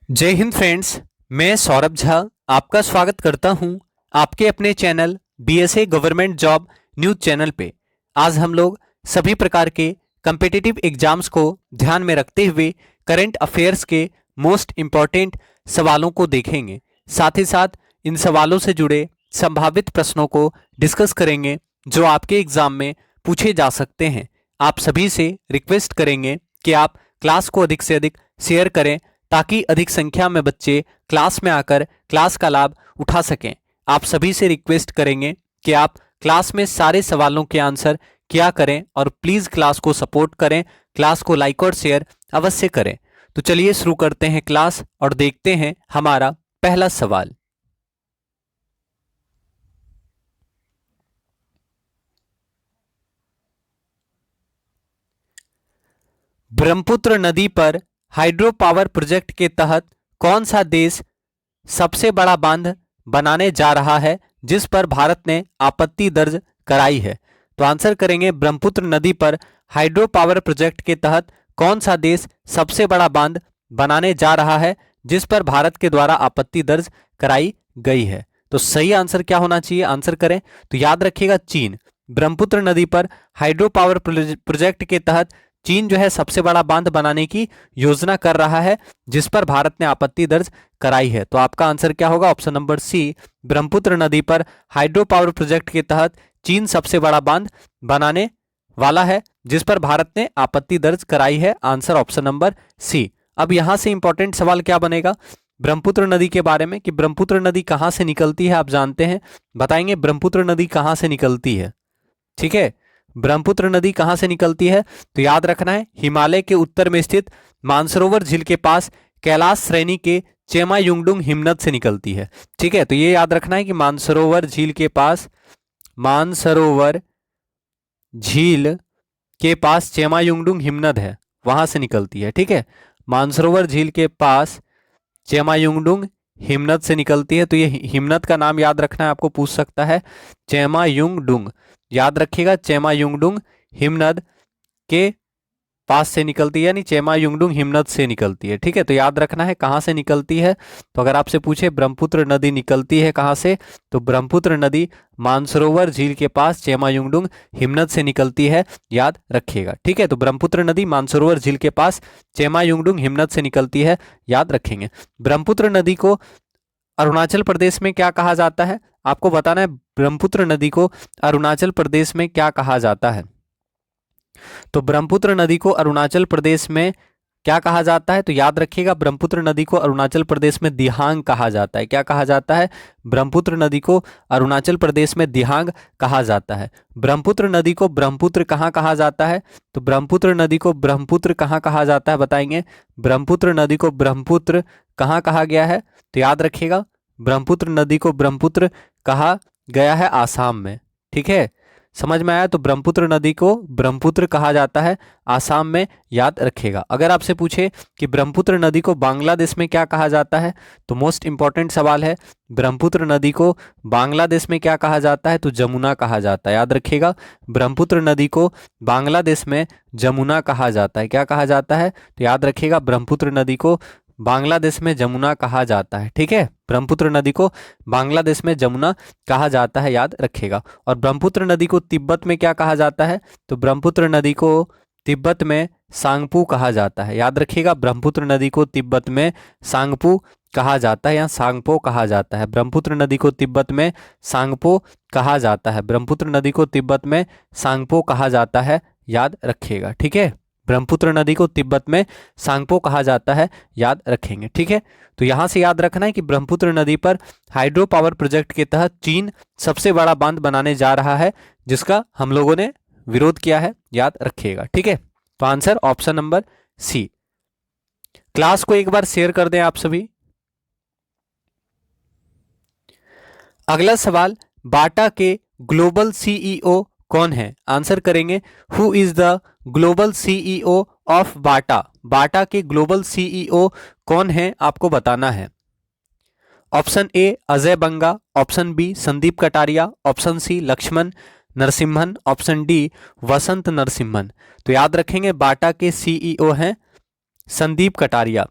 जय हिंद फ्रेंड्स। मैं सौरभ झा आपका स्वागत करता हूं आपके अपने channel BSA government job news channel पे। आज हम लोग सभी प्रकार के कम्पिटिटिव एग्जाम्स को ध्यान में रखते हुए करंट अफेयर्स के मोस्ट इम्पॉर्टेंट सवालों को देखेंगे। साथ ही साथ इन सवालों से जुड़े संभावित प्रश्नों को डिस्कस करेंगे जो आपके एग्जाम में पूछे जा सकते हैं। आप सभी से रिक्वेस्ट करेंगे कि आप क्लास को अधिक से अधिक शेयर करें ताकि अधिक संख्या में बच्चे क्लास में आकर क्लास का लाभ उठा सकें। आप सभी से रिक्वेस्ट करेंगे कि आप क्लास में सारे सवालों के आंसर किया करें और प्लीज़ क्लास को सपोर्ट करें, क्लास को लाइक और शेयर अवश्य करें। तो चलिए शुरू करते हैं क्लास और देखते हैं हमारा पहला सवाल। ब्रह्मपुत्र नदी पर हाइड्रो पावर प्रोजेक्ट के तहत कौन सा देश सबसे बड़ा बांध बनाने जा रहा है जिस पर भारत ने आपत्ति दर्ज कराई है? तो आंसर करेंगे ब्रह्मपुत्र नदी पर हाइड्रो पावर प्रोजेक्ट के तहत कौन सा देश सबसे बड़ा बांध बनाने जा रहा है जिस पर भारत के द्वारा आपत्ति दर्ज कराई गई है? तो सही आंसर क्या होना चाहिए? आंसर करें तो याद रखिएगा चीन। ब्रह्मपुत्र नदी पर हाइड्रो पावर प्रोजेक्ट के तहत चीन जो है सबसे बड़ा बांध बनाने की योजना कर रहा है जिस पर भारत ने आपत्ति दर्ज कराई है। तो आपका आंसर क्या होगा? ऑप्शन नंबर सी, ब्रह्मपुत्र नदी पर हाइड्रो पावर प्रोजेक्ट के तहत चीन सबसे बड़ा बांध बनाने वाला है जिस पर भारत ने आपत्ति दर्ज कराई है। Answer option number C. अब यहां से इंपॉर्टेंट सवाल क्या बनेगा ब्रह्मपुत्र नदी के बारे में कि ब्रह्मपुत्र नदी कहां से निकलती है? आप जानते हैं, बताएंगे ब्रह्मपुत्र नदी कहां से निकलती है। ठीक है, ब्रह्मपुत्र नदी कहां से निकलती है? तो याद रखना है हिमालय के उत्तर में स्थित मानसरोवर झील के पास कैलाश श्रेणी के चेमायुंगडुंग हिमनद से निकलती है। ठीक है, तो ये याद रखना है कि मानसरोवर झील के पास चेमायुंगडुंग हिमनद है, वहां से निकलती है। ठीक है, मानसरोवर झील के पास चेमायुंगडुंग हिमनद से निकलती है। तो ये हिमनद का नाम याद रखना है, आपको पूछ सकता है चेमायुंगडुंग। याद रखिएगा चेमायुंगडुंग हिमनद के पास से निकलती है, यानी चेमायुंगडुंग हिमनद से निकलती है। ठीक है, तो याद रखना है कहां से निकलती है। तो अगर आपसे पूछे ब्रह्मपुत्र नदी निकलती है कहां से, तो ब्रह्मपुत्र नदी मानसरोवर झील के पास चेमायुंगडुंग हिमनद से निकलती है, याद रखिएगा। ठीक है, तो ब्रह्मपुत्र नदी मानसरोवर झील के पास चेमायुंगडुंग हिमनद से निकलती है, याद रखेंगे। ब्रह्मपुत्र नदी को अरुणाचल प्रदेश में क्या कहा जाता है? आपको बताना है ब्रह्मपुत्र नदी को अरुणाचल प्रदेश में क्या कहा जाता है। तो ब्रह्मपुत्र नदी को अरुणाचल प्रदेश में क्या कहा जाता है? तो याद रखिएगा ब्रह्मपुत्र नदी को अरुणाचल प्रदेश में दिहांग कहा जाता है। क्या कहा जाता है? ब्रह्मपुत्र नदी को अरुणाचल प्रदेश में दिहांग कहा जाता है। ब्रह्मपुत्र नदी को ब्रह्मपुत्र कहाँ कहा जाता है? तो ब्रह्मपुत्र नदी को ब्रह्मपुत्र कहाँ कहा जाता है, बताएंगे। ब्रह्मपुत्र नदी को ब्रह्मपुत्र कहाँ कहा गया है? तो याद रखिएगा ब्रह्मपुत्र नदी को ब्रह्मपुत्र कहा गया है आसाम में। ठीक है, समझ में आया? तो ब्रह्मपुत्र नदी को ब्रह्मपुत्र कहा जाता है आसाम में, याद रखिएगा। अगर आपसे पूछे कि ब्रह्मपुत्र नदी को बांग्लादेश में क्या कहा जाता है, तो मोस्ट इंपॉर्टेंट सवाल है ब्रह्मपुत्र नदी को बांग्लादेश में क्या कहा जाता है? तो जमुना कहा जाता है, याद रखिएगा। ब्रह्मपुत्र नदी को बांग्लादेश में जमुना कहा जाता है। क्या कहा जाता है? तो याद रखिएगा ब्रह्मपुत्र नदी को बांग्लादेश में जमुना कहा जाता है। ठीक है, ब्रह्मपुत्र नदी को बांग्लादेश में जमुना कहा जाता है, याद रखिएगा। और ब्रह्मपुत्र नदी को तिब्बत में क्या कहा जाता है? तो ब्रह्मपुत्र नदी को तिब्बत में सांगपू कहा जाता है, याद रखिएगा। ब्रह्मपुत्र नदी को तिब्बत में सांगपू कहा जाता है या सांगपो कहा जाता है। ब्रह्मपुत्र नदी को तिब्बत में सांगपो कहा जाता है। ब्रह्मपुत्र नदी को तिब्बत में सांगपो कहा जाता है, याद रखिएगा। ठीक है, ब्रह्मपुत्र नदी को तिब्बत में सांगपो कहा जाता है, याद रखेंगे। ठीक है, तो यहां से याद रखना है कि ब्रह्मपुत्र नदी पर हाइड्रो पावर प्रोजेक्ट के तहत चीन सबसे बड़ा बांध बनाने जा रहा है जिसका हम लोगों ने विरोध किया है, याद रखिएगा। ठीक है, तो answer option number C. Class को एक बार शेयर कर दें आप सभी। अगला सवाल, बाटा के ग्लोबल सीईओ कौन है? आंसर करेंगे who is the global CEO of Bata. Bata के ग्लोबल सीईओ कौन है आपको बताना है। Option A Ajay Banga, option B Sandeep Kataria, option C Laxman Narasimhan, option D Vasant Narasimhan. तो याद रखेंगे बाटा के सीईओ हैं संदीप कटारिया।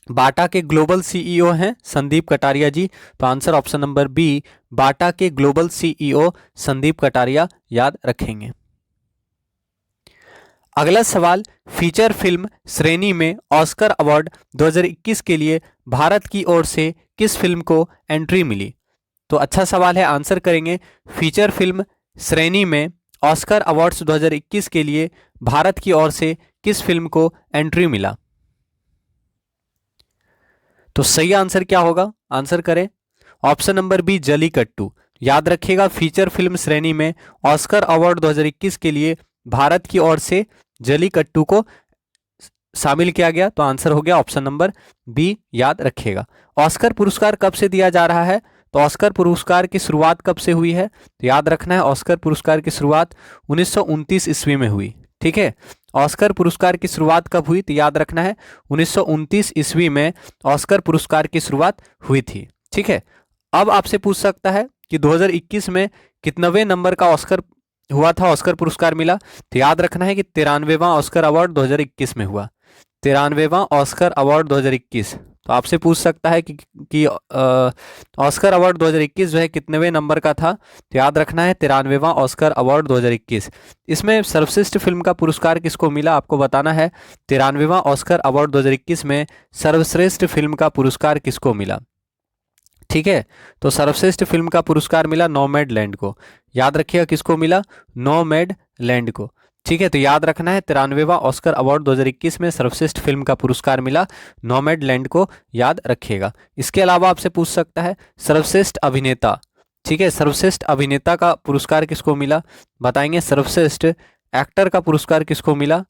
बाटा के ग्लोबल सीईओ हैं संदीप कटारिया जी। तो आंसर ऑप्शन नंबर बी, बाटा के ग्लोबल सीईओ संदीप कटारिया याद रखेंगे। अगला सवाल, फीचर फिल्म श्रेणी में ऑस्कर अवार्ड 2021 के लिए भारत की ओर से किस फिल्म को एंट्री मिली? तो अच्छा सवाल है, आंसर करेंगे। फीचर फिल्म श्रेणी में ऑस्कर अवार्ड्स 2021 के लिए भारत की ओर से किस फिल्म को एंट्री मिला? तो सही आंसर क्या होगा, आंसर करें। Option number B, jallikattu. याद रखिएगा, फीचर फिल्म श्रेणी में ऑस्कर अवार्ड 2021 के लिए भारत की ओर से जलीकट्टू को शामिल किया गया। तो आंसर हो गया ऑप्शन नंबर बी, याद रखिएगा। ऑस्कर पुरस्कार कब से दिया जा रहा है? तो ऑस्कर पुरस्कार की शुरुआत कब से हुई है? तो याद रखना है, ऑस्कर पुरस्कार की शुरुआत 1929 ईस्वी में हुई। ठीक है, ऑस्कर पुरस्कार की शुरुआत कब हुई? तो याद रखना है 1929 ईस्वी में ऑस्कर पुरस्कार की शुरुआत हुई थी। ठीक है, अब आपसे पूछ सकता है कि 2021 में कितनवें नंबर का ऑस्कर हुआ था, ऑस्कर पुरस्कार मिला? तो याद रखना है कि 93वां ऑस्कर अवार्ड 2021 में हुआ। 93वां ऑस्कर अवार्ड 2021। तो आपसे पूछ सकता है कि ऑस्कर अवार्ड 2021 जो है कितनेवें नंबर का था? तो याद रखना है 93वां ऑस्कर अवार्ड 2021। इसमें सर्वश्रेष्ठ फिल्म का पुरस्कार किसको मिला आपको बताना है। 93वां ऑस्कर अवार्ड 2021 में सर्वश्रेष्ठ फिल्म का पुरस्कार किसको मिला? ठीक है, तो सर्वश्रेष्ठ फिल्म का पुरस्कार मिला नोमैडलैंड को। याद रखिएगा, किसको मिला? नोमैडलैंड को। ठीक है, तो याद रखना है 93वां ऑस्कर अवार्ड 2021 में सर्वश्रेष्ठ फिल्म का पुरस्कार मिला नोमैडलैंड को, याद रखिएगा। इसके अलावा आपसे पूछ सकता है सर्वश्रेष्ठ अभिनेता। ठीक है, सर्वश्रेष्ठ अभिनेता का पुरस्कार किसको मिला बताएंगे। सर्वश्रेष्ठ एक्टर का पुरस्कार किसको मिला?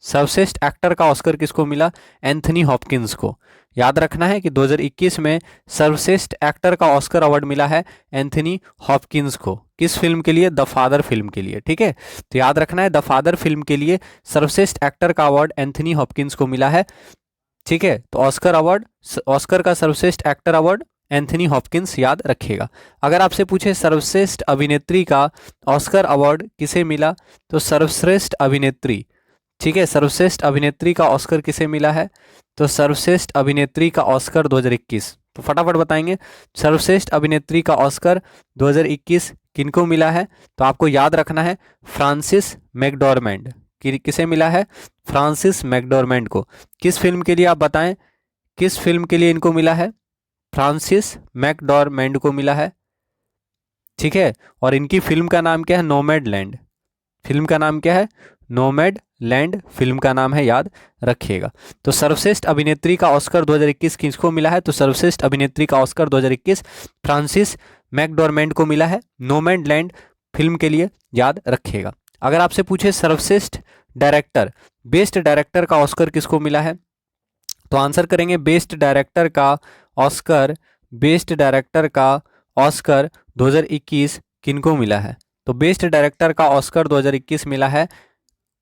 सर्वश्रेष्ठ एक्टर का ऑस्कर किसको मिला? एंथनी हॉपकिंस को। याद रखना है कि 2021 में सर्वश्रेष्ठ एक्टर का ऑस्कर अवार्ड मिला है एंथनी हॉपकिंस को। किस फिल्म के लिए? द फादर फिल्म के लिए। ठीक है, तो याद रखना है द फादर फिल्म के लिए सर्वश्रेष्ठ एक्टर का अवार्ड एंथनी हॉपकिंस को मिला है। ठीक है, तो ऑस्कर अवार्ड, ऑस्कर का सर्वश्रेष्ठ एक्टर अवार्ड एंथनी हॉपकिंस, याद रखिएगा। अगर आपसे पूछे सर्वश्रेष्ठ अभिनेत्री का ऑस्कर अवार्ड किसे मिला? तो सर्वश्रेष्ठ अभिनेत्री, ठीक है, सर्वश्रेष्ठ अभिनेत्री का ऑस्कर किसे मिला है? तो सर्वश्रेष्ठ अभिनेत्री का ऑस्कर 2021। तो फटाफट बताएंगे, सर्वश्रेष्ठ अभिनेत्री का ऑस्कर 2021 किनको मिला है? तो आपको याद रखना है फ्रांसिस मैकडॉर्मैंड। किसे मिला है? फ्रांसिस मैकडॉर्मैंड को। किस फिल्म के लिए आप बताएं, किस फिल्म के लिए इनको मिला है? फ्रांसिस मैकडॉर्मैंड को मिला है। ठीक है, और इनकी फिल्म का नाम क्या है? नोमैडलैंड। फिल्म का नाम क्या है? नोमैडलैंड फिल्म का नाम है, याद रखिएगा। तो सर्वश्रेष्ठ अभिनेत्री का ऑस्कर 2021 किसको मिला है? तो सर्वश्रेष्ठ अभिनेत्री का ऑस्कर 2021 फ्रांसिस मैकडॉर्मैंड को मिला है नोमैडलैंड फिल्म के लिए, याद रखिएगा। अगर आपसे पूछे सर्वश्रेष्ठ डायरेक्टर, बेस्ट डायरेक्टर का ऑस्कर किसको मिला है? तो आंसर करेंगे बेस्ट डायरेक्टर का ऑस्कर, बेस्ट डायरेक्टर का ऑस्कर 2021 किनको मिला है? तो बेस्ट डायरेक्टर का ऑस्कर 2021 मिला है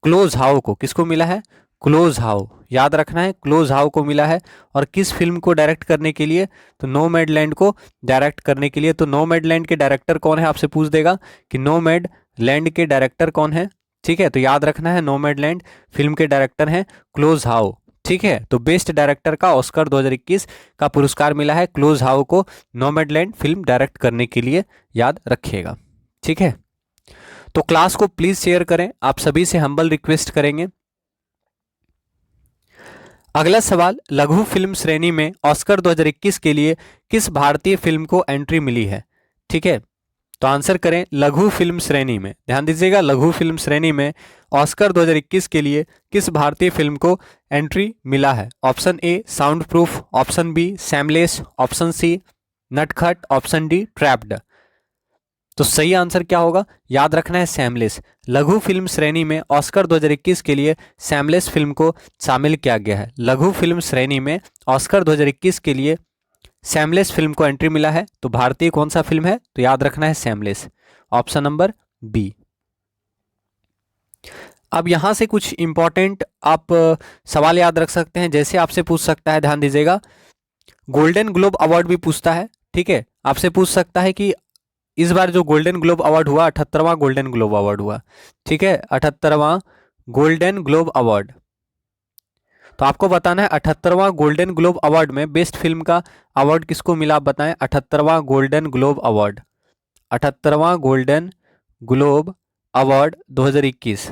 क्लोज हाउ को। किसको मिला है? क्लोज हाउ, याद रखना है, क्लोज हाउ को मिला है। और किस फिल्म को डायरेक्ट करने के लिए? तो नोमैडलैंड को डायरेक्ट करने के लिए। तो नोमैडलैंड के डायरेक्टर कौन है आपसे पूछ देगा कि नोमैडलैंड के डायरेक्टर कौन है। ठीक है, तो याद रखना है नोमैडलैंड फिल्म के डायरेक्टर हैं क्लोज हाउ। ठीक है, तो बेस्ट डायरेक्टर का ऑस्कर 2021 का पुरस्कार मिला है क्लोज हाउ को नोमैडलैंड फिल्म डायरेक्ट करने के लिए, याद रखिएगा। ठीक है, तो क्लास को प्लीज शेयर करें, आप सभी से हम्बल रिक्वेस्ट करेंगे। अगला सवाल, लघु फिल्म श्रेणी में ऑस्कर 2021 के लिए किस भारतीय फिल्म को एंट्री मिली है? ठीक है, तो आंसर करें लघु फिल्म श्रेणी में। ध्यान दीजिएगा, लघु फिल्म श्रेणी में ऑस्कर 2021 के लिए किस भारतीय फिल्म को एंट्री मिला है? Option A sound proof, option B seamless, option C Natkhat, option D trapped. तो सही आंसर क्या होगा? याद रखना है सैमलेस। लघु फिल्म श्रेणी में ऑस्कर 2021 के लिए सैमलेस फिल्म को शामिल किया गया है। लघु फिल्म श्रेणी में ऑस्कर 2021 के लिए सैमलेस फिल्म को एंट्री मिला है। तो भारतीय कौन सा फिल्म है? तो याद रखना है सैमलेस, ऑप्शन नंबर बी। अब यहां से कुछ इंपॉर्टेंट आप सवाल याद रख सकते हैं, जैसे आपसे पूछ सकता है, ध्यान दीजिएगा, गोल्डन ग्लोब अवार्ड भी पूछता है। ठीक है, आपसे पूछ सकता है कि इस बार जो गोल्डन ग्लोब अवार्ड हुआ, 78वां गोल्डन ग्लोब अवार्ड हुआ। ठीक है, 78वां गोल्डन ग्लोब अवार्ड तो आपको बताना है 78वां गोल्डन ग्लोब अवार्ड में बेस्ट फिल्म का अवार्ड किसको मिला, आप बताएं। 78वां गोल्डन ग्लोब अवार्ड, 78वां गोल्डन ग्लोब अवार्ड 2021,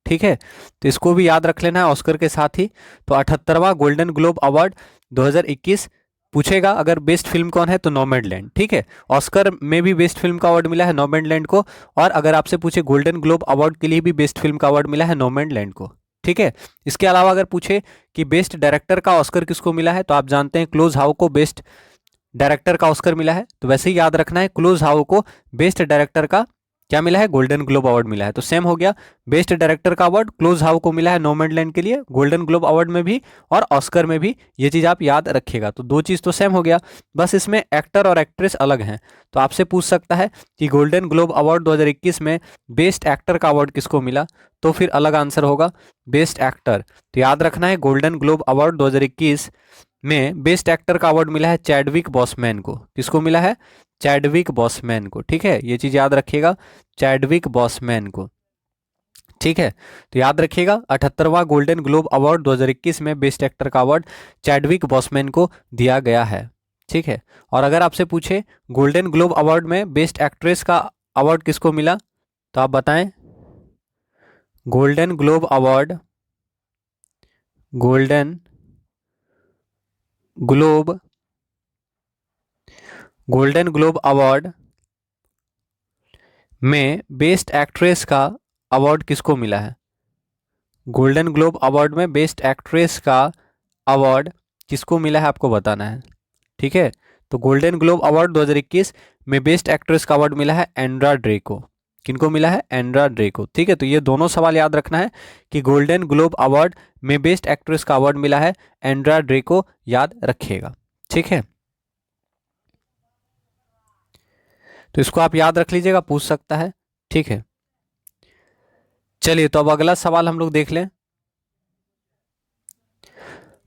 ठीक है। तो इसको भी याद रख लेना है ऑस्कर के साथ ही। तो 78वां गोल्डन ग्लोब अवार्ड 2021 पूछेगा, अगर बेस्ट फिल्म कौन है तो नोमैडलैंड, ठीक है। ऑस्कर में भी बेस्ट फिल्म का अवार्ड मिला है नोमैडलैंड को, और अगर आपसे पूछे गोल्डन ग्लोब अवार्ड के लिए भी बेस्ट फिल्म का अवार्ड मिला है नोमैडलैंड को, ठीक है। इसके अलावा अगर पूछे कि बेस्ट डायरेक्टर का ऑस्कर किसको मिला है, तो आप जानते हैं क्लोज हाउ को बेस्ट डायरेक्टर का ऑस्कर मिला है। तो वैसे ही याद रखना है, क्लोज हाउ को बेस्ट डायरेक्टर का क्या मिला है, गोल्डन ग्लोब अवार्ड मिला है। तो सेम हो गया, बेस्ट डायरेक्टर का अवार्ड क्लोज हाउ को मिला है नोमैडलैंड के लिए, गोल्डन ग्लोब अवार्ड में भी और ऑस्कर में भी, ये चीज आप याद रखिएगा। तो दो चीज तो सेम हो गया, बस इसमें एक्टर और एक्ट्रेस अलग हैं। तो आपसे पूछ सकता है कि गोल्डन ग्लोब अवार्ड 2021 में बेस्ट एक्टर का अवार्ड किसको मिला, तो फिर अलग आंसर होगा बेस्ट एक्टर। तो याद रखना है, गोल्डन ग्लोब अवार्ड 2021 में बेस्ट एक्टर का अवार्ड मिला है चैडविक बॉसमैन को। किसको मिला है, चैडविक बॉसमैन को, ठीक है। ये चीज याद रखिएगा, चैडविक बॉसमैन को, ठीक है। तो याद रखिएगा 78वां गोल्डन ग्लोब अवार्ड 2021 में बेस्ट एक्टर का अवार्ड चैडविक बॉसमैन को दिया गया है, ठीक है। और अगर आपसे पूछे गोल्डन ग्लोब अवार्ड में बेस्ट एक्ट्रेस का अवार्ड किसको मिला, तो आप बताएं। Golden Globe award, golden globe, golden Globe award में बेस्ट एक्ट्रेस का अवार्ड किसको मिला है, गोल्डन ग्लोब अवार्ड में बेस्ट एक्ट्रेस का अवार्ड किसको मिला है आपको बताना है, ठीक है। तो गोल्डन ग्लोब अवार्ड 2021 में बेस्ट एक्ट्रेस का अवार्ड मिला है एंड्रा ड्रे को। किनको मिला है, एंड्रा ड्रे को, ठीक है। तो ये दोनों सवाल याद रखना है कि गोल्डन ग्लोब अवार्ड में बेस्ट एक्ट्रेस का अवार्ड मिला है एंड्रा ड्रे को, याद रखिएगा, ठीक है। तो इसको आप याद रख लीजिएगा, पूछ सकता है, ठीक है। चलिए तो अब अगला सवाल हम लोग देख लें।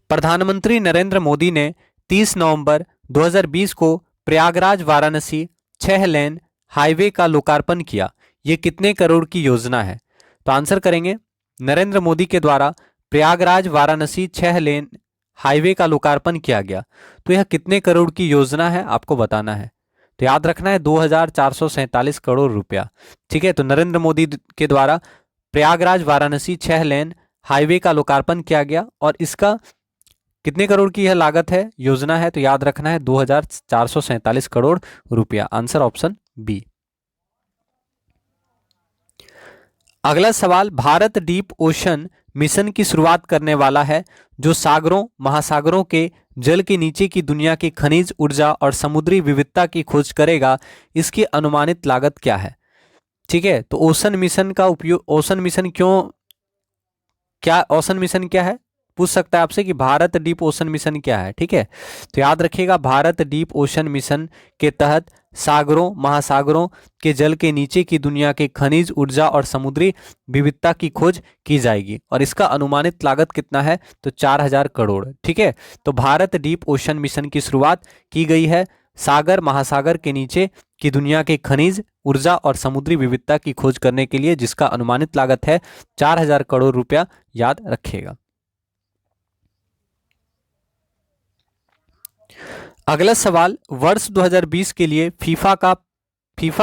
प्रधानमंत्री नरेंद्र मोदी ने 30 नवंबर 2020 को प्रयागराज वाराणसी 6 लेन हाईवे का लोकार्पण किया। यह कितने करोड़ की योजना है, तो आंसर करेंगे नरेंद्र मोदी के द्वारा प्रयागराज वाराणसी 6 लेन हाईवे का लोकार्पण किया गया। तो यह कितने करोड़ की योजना है आपको बताना है। तो याद रखना है 2447 करोड़ रुपया, ठीक है। तो नरेंद्र मोदी के द्वारा प्रयागराज वाराणसी 6 लेन हाईवे का लोकार्पण किया गया, और इसका कितने करोड़ की यह लागत है, योजना है, तो याद रखना है 2447 करोड़ रुपया, आंसर ऑप्शन बी। अगला सवाल, भारत डीप ओशन मिशन की शुरुआत करने वाला है जो सागरों महासागरों के जल के नीचे की दुनिया की खनिज ऊर्जा और समुद्री विविधता की खोज करेगा। इसकी अनुमानित लागत क्या है, ठीक है। तो ओशन मिशन का उपयोग, ओशन मिशन क्यों, क्या ओशन मिशन क्या है, पूछ सकता है आपसे कि भारत डीप ओशन मिशन क्या है, ठीक है। तो याद रखिएगा, भारत डीप ओशन मिशन के तहत सागरों महासागरों के जल के नीचे की दुनिया के खनिज ऊर्जा और समुद्री विविधता की खोज की जाएगी, और इसका अनुमानित लागत कितना है, तो 4000 करोड़, ठीक है। तो भारत डीप ओशन मिशन की शुरुआत की गई है सागर महासागर के नीचे की दुनिया के खनिज ऊर्जा और समुद्री विविधता की खोज करने के लिए, जिसका अनुमानित लागत है 4000 करोड़ रुपया, याद रखिएगा। अगला सवाल, वर्ष 2020 के लिए फीफा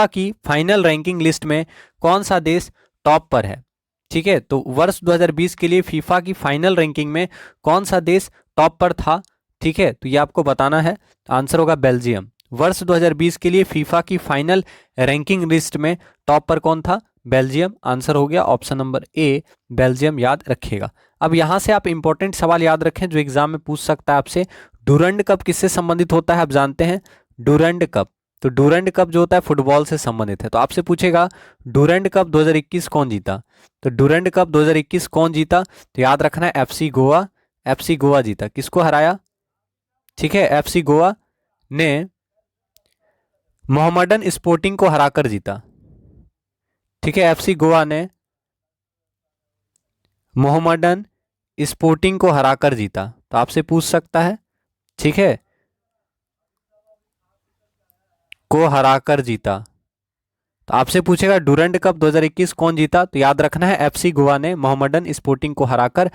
की फाइनल रैंकिंग लिस्ट में कौन सा देश टॉप पर है, ठीक है। तो वर्ष 2020 के लिए फीफा की फाइनल रैंकिंग में कौन सा देश टॉप पर था, ठीक है। तो ये आपको बताना है, आंसर होगा बेल्जियम। वर्ष 2020 के लिए फीफा की फाइनल रैंकिंग लिस्ट में टॉप पर कौन था, बेल्जियम, आंसर हो गया ऑप्शन नंबर ए, बेल्जियम, याद रखिएगा। अब यहां से आप इंपॉर्टेंट सवाल याद रखें जो एग्जाम में पूछ सकता है आपसे। डूरंड कप किससे संबंधित होता है, आप जानते हैं, डूरंड कप। तो डूरंड कप जो होता है फुटबॉल से संबंधित है। तो आपसे पूछेगा डूरंड कप 2021 कौन जीता, तो डूरंड कप 2021 कौन जीता, तो याद रखना है एफसी गोवा, एफसी गोवा जीता। किसको हराया, ठीक है, एफसी गोवा ने मोहम्मडन स्पोर्टिंग को हराकर जीता, ठीक है। एफसी गोवा ने मोहम्मडन स्पोर्टिंग को हराकर जीता। तो आपसे पूछ सकता है, ठीक है, को हराकर जीता। तो आपसे पूछेगा डूरंड कप 2021 कौन जीता, तो याद रखना है एफसी गोवा ने मोहम्मडन स्पोर्टिंग को हराकर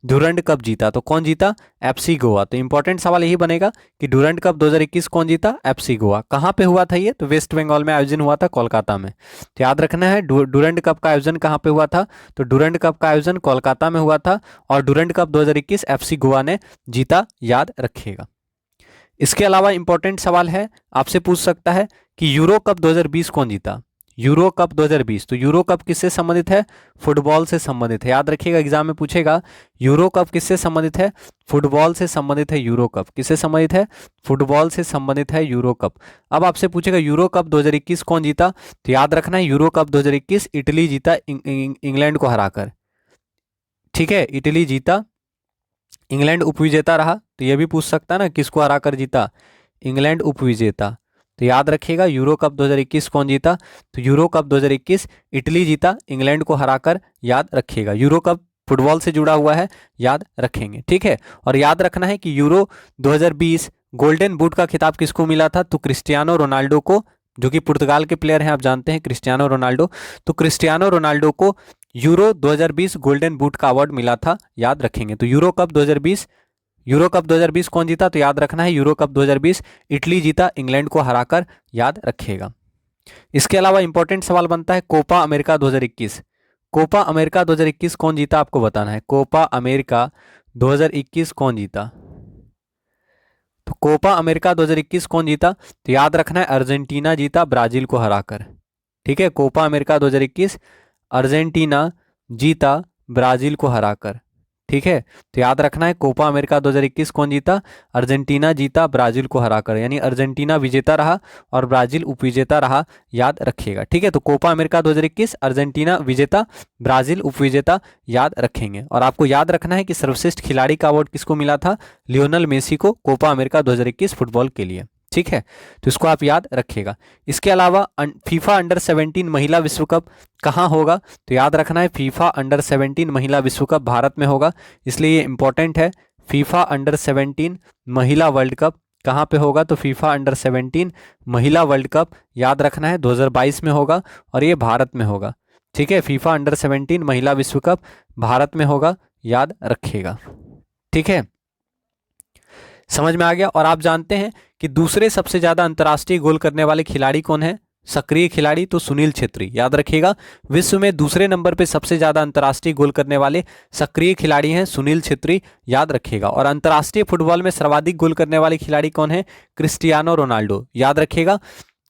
डूरंड कप जीता। तो कौन जीता, एफसी गोवा। तो इंपॉर्टेंट सवाल यही बनेगा कि डूरंड कप 2021 कौन जीता, एफसी गोवा। कहाँ पे हुआ था ये, तो वेस्ट बंगाल में आयोजन हुआ था, कोलकाता में। तो याद रखना है डूरंड कप का आयोजन कहाँ पे हुआ था, तो डूरंड कप का आयोजन कोलकाता में हुआ था और डूरंड कप 2021 एफसी गोवा ने जीता, याद रखिएगा। इसके अलावा इंपॉर्टेंट सवाल है, आपसे पूछ सकता है कि यूरो कप 2020 कौन जीता, यूरो कप 2020। तो यूरो कप किससे संबंधित है, फुटबॉल से संबंधित है, याद रखिएगा एग्जाम में पूछेगा यूरो कप किससे संबंधित है, फुटबॉल से संबंधित है। यूरो कप किससे संबंधित है, फुटबॉल से संबंधित है यूरो कप। अब आपसे पूछेगा यूरो कप 2021 कौन जीता, तो याद रखना है यूरो कप 2021 इटली जीता इंग्लैंड को हराकर। ठीक है, इटली जीता, इंग्लैंड उपविजेता रहा। तो ये भी पूछ सकता है ना किसको हराकर जीता, इंग्लैंड उपविजेता। तो याद रखिएगा यूरो कप 2021 कौन जीता, तो यूरो कप 2021 इटली जीता इंग्लैंड को हराकर, याद रखिएगा। यूरो कप फुटबॉल से जुड़ा हुआ है, याद रखेंगे। ठीक है, और याद रखना है कि यूरो 2020 गोल्डन बूट का खिताब किसको मिला था, तो क्रिस्टियानो रोनाल्डो को, जो कि पुर्तगाल के प्लेयर हैं, आप जानते हैं क्रिस्टियानो रोनाल्डो। तो क्रिस्टियानो रोनाल्डो को यूरो 2020 गोल्डन बूट का अवार्ड मिला था, याद रखेंगे। तो यूरो कप 2020 कौन जीता, तो याद रखना है यूरो कप 2020 इटली जीता इंग्लैंड को हराकर, याद रखिएगा। इसके अलावा इंपॉर्टेंट सवाल बनता है कोपा अमेरिका 2021, कोपा अमेरिका 2021 कौन जीता, आपको बताना है कोपा अमेरिका 2021 कौन जीता। तो कोपा अमेरिका 2021 कौन जीता, तो याद रखना है अर्जेंटीना जीता ब्राजील को हराकर। ठीक है, कोपा अमेरिका 2021 अर्जेंटीना जीता ब्राजील को हराकर। ठीक है, तो याद रखना है कोपा अमेरिका 2021 कौन जीता, अर्जेंटीना जीता ब्राजील को हराकर, यानी अर्जेंटीना विजेता रहा और ब्राजील उपविजेता रहा, याद रखिएगा। ठीक है, तो कोपा अमेरिका 2021 अर्जेंटीना विजेता ब्राजील उपविजेता, याद रखेंगे। और आपको याद रखना है कि सर्वश्रेष्ठ खिलाड़ी का अवार्ड किसको मिला था, लियोनल मेसी को, कोपा अमेरिका 2021 फुटबॉल के लिए। ठीक है, तो इसको आप याद रखिएगा। इसके अलावा फीफा अंडर 17 महिला विश्व कप कहाँ होगा, तो याद रखना है फीफा अंडर 17 महिला विश्व कप भारत में होगा, इसलिए ये इंपॉर्टेंट है। फीफा अंडर 17 महिला वर्ल्ड कप कहाँ पे होगा, तो फीफा अंडर 17 महिला वर्ल्ड कप याद रखना है 2022 में होगा और ये भारत में होगा। ठीक है, फीफा अंडर 17 महिला विश्व कप भारत में होगा, याद रखिएगा। ठीक है, समझ में आ गया। और आप जानते हैं कि दूसरे सबसे ज्यादा अंतर्राष्ट्रीय गोल करने वाले खिलाड़ी कौन है, सक्रिय खिलाड़ी, तो सुनील छेत्री, याद रखिएगा। विश्व में दूसरे नंबर पे सबसे ज्यादा अंतर्राष्ट्रीय गोल करने वाले सक्रिय खिलाड़ी हैं सुनील छेत्री, याद रखिएगा। और अंतर्राष्ट्रीय फुटबॉल में सर्वाधिक गोल करने वाले खिलाड़ी कौन है, क्रिस्टियानो रोनाल्डो, याद रखिएगा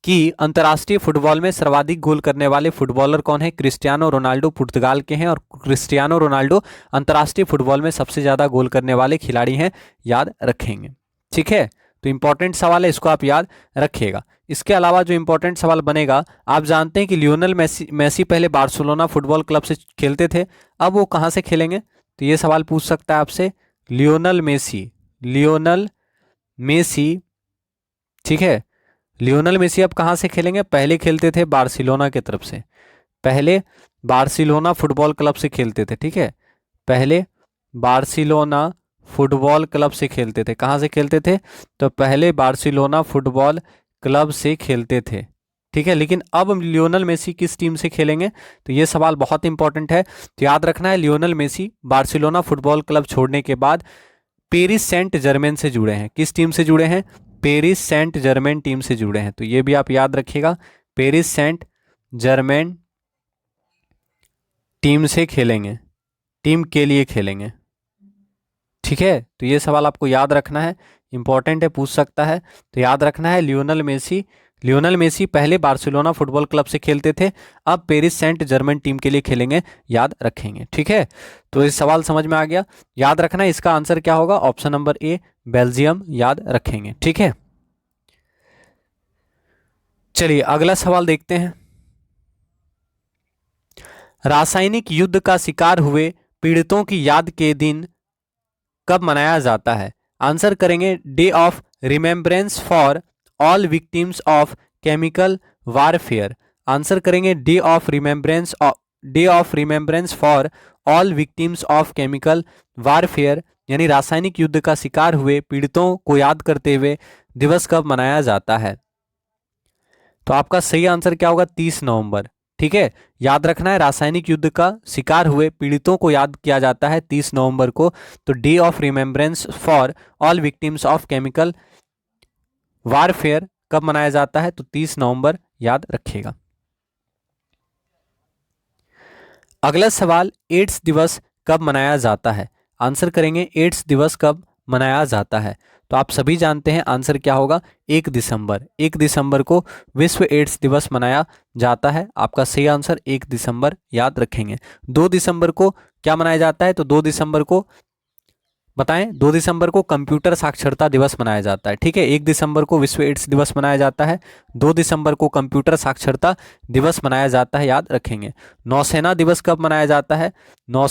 कि अंतर्राष्ट्रीय फुटबॉल में सर्वाधिक गोल करने वाले फुटबॉलर कौन है, क्रिस्टियानो रोनाल्डो पुर्तगाल के हैं और क्रिस्टियानो रोनाल्डो अंतर्राष्ट्रीय फुटबॉल में सबसे ज्यादा गोल करने वाले खिलाड़ी हैं, याद रखेंगे। ठीक है, तो इंपॉर्टेंट सवाल है, इसको आप याद रखिएगा। इसके अलावा जो इंपॉर्टेंट सवाल बनेगा, आप जानते हैं कि लियोनल मेसी पहले बार्सिलोना फुटबॉल क्लब से खेलते थे, अब वो कहाँ से खेलेंगे, तो ये सवाल पूछ सकता है आपसे। लियोनल मेसी, ठीक है, लियोनल मेसी अब कहाँ से खेलेंगे, पहले खेलते थे बार्सिलोना की तरफ से, पहले बार्सिलोना फुटबॉल क्लब से खेलते थे। ठीक है, पहले बार्सिलोना फुटबॉल क्लब से खेलते थे, कहाँ से खेलते थे, तो पहले बार्सिलोना फुटबॉल क्लब से खेलते थे। ठीक है, लेकिन अब लियोनल मेसी किस टीम से खेलेंगे, तो ये सवाल बहुत इंपॉर्टेंट है। तो याद रखना है Lionel Messi Barcelona football club छोड़ने के बाद पेरिस सेंट जर्मेन से जुड़े हैं, किस टीम से जुड़े हैं, पेरिस सेंट जर्मेन टीम से जुड़े हैं। तो ये भी आप याद रखिएगा, पेरिस सेंट जर्मेन टीम से खेलेंगे, टीम के लिए खेलेंगे। ठीक है, तो ये सवाल आपको याद रखना है, इंपॉर्टेंट है, पूछ सकता है। तो याद रखना है लियोनल मेसी पहले बार्सिलोना फुटबॉल क्लब से खेलते थे, अब पेरिस सेंट जर्मन टीम के लिए खेलेंगे, याद रखेंगे। ठीक है, तो इस सवाल समझ में आ गया, याद रखना है इसका आंसर क्या होगा, ऑप्शन नंबर ए बेल्जियम, याद रखेंगे। ठीक है, चलिए अगला सवाल देखते हैं। रासायनिक युद्ध का शिकार हुए पीड़ितों की याद के दिन कब मनाया जाता है, आंसर करेंगे day of remembrance for all victims of chemical warfare, answer करेंगे day of remembrance for all victims of chemical warfare, यानी रासायनिक युद्ध का शिकार हुए पीड़ितों को याद करते हुए दिवस कब मनाया जाता है। तो आपका सही आंसर क्या होगा? 30 नवंबर। ठीक है, याद रखना है, रासायनिक युद्ध का शिकार हुए पीड़ितों को याद किया जाता है 30 नवंबर को। तो day of remembrance for all victims of chemical warfare कब मनाया जाता है? तो 30 नवंबर, याद रखिएगा। अगला सवाल, एड्स दिवस कब मनाया जाता है? आंसर करेंगे एड्स दिवस कब मनाया जाता है। तो आप सभी जानते हैं आंसर क्या होगा? 1 दिसंबर। 1 दिसंबर को विश्व एड्स दिवस मनाया जाता है। आपका सही आंसर 1 दिसंबर, याद रखेंगे। 2 दिसंबर को क्या मनाया जाता है? तो 2 दिसंबर को बताएं। 2 दिसंबर को कंप्यूटर साक्षरता दिवस मनाया जाता है। ठीक है, 1 दिसंबर को विश्व एड्स दिवस मनाया जाता है, 2 दिसंबर को कंप्यूटर साक्षरता दिवस मनाया जाता है, याद रखेंगे। नौसेना दिवस कब मनाया जाता है? नौ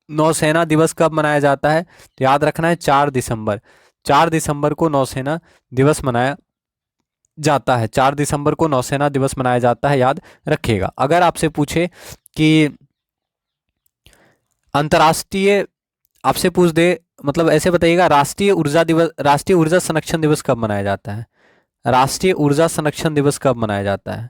नौसेना दिवस कब मनाया जाता है? तो याद रखना है 4 दिसंबर। 4 दिसंबर को नौसेना दिवस मनाया जाता है। 4 दिसंबर को नौसेना दिवस मनाया जाता है, याद रखिएगा। अगर आपसे पूछे कि अंतर्राष्ट्रीय, आपसे पूछ दे, मतलब ऐसे बताइएगा, राष्ट्रीय ऊर्जा दिवस, राष्ट्रीय ऊर्जा संरक्षण दिवस कब मनाया जाता है? राष्ट्रीय ऊर्जा संरक्षण दिवस कब मनाया जाता है?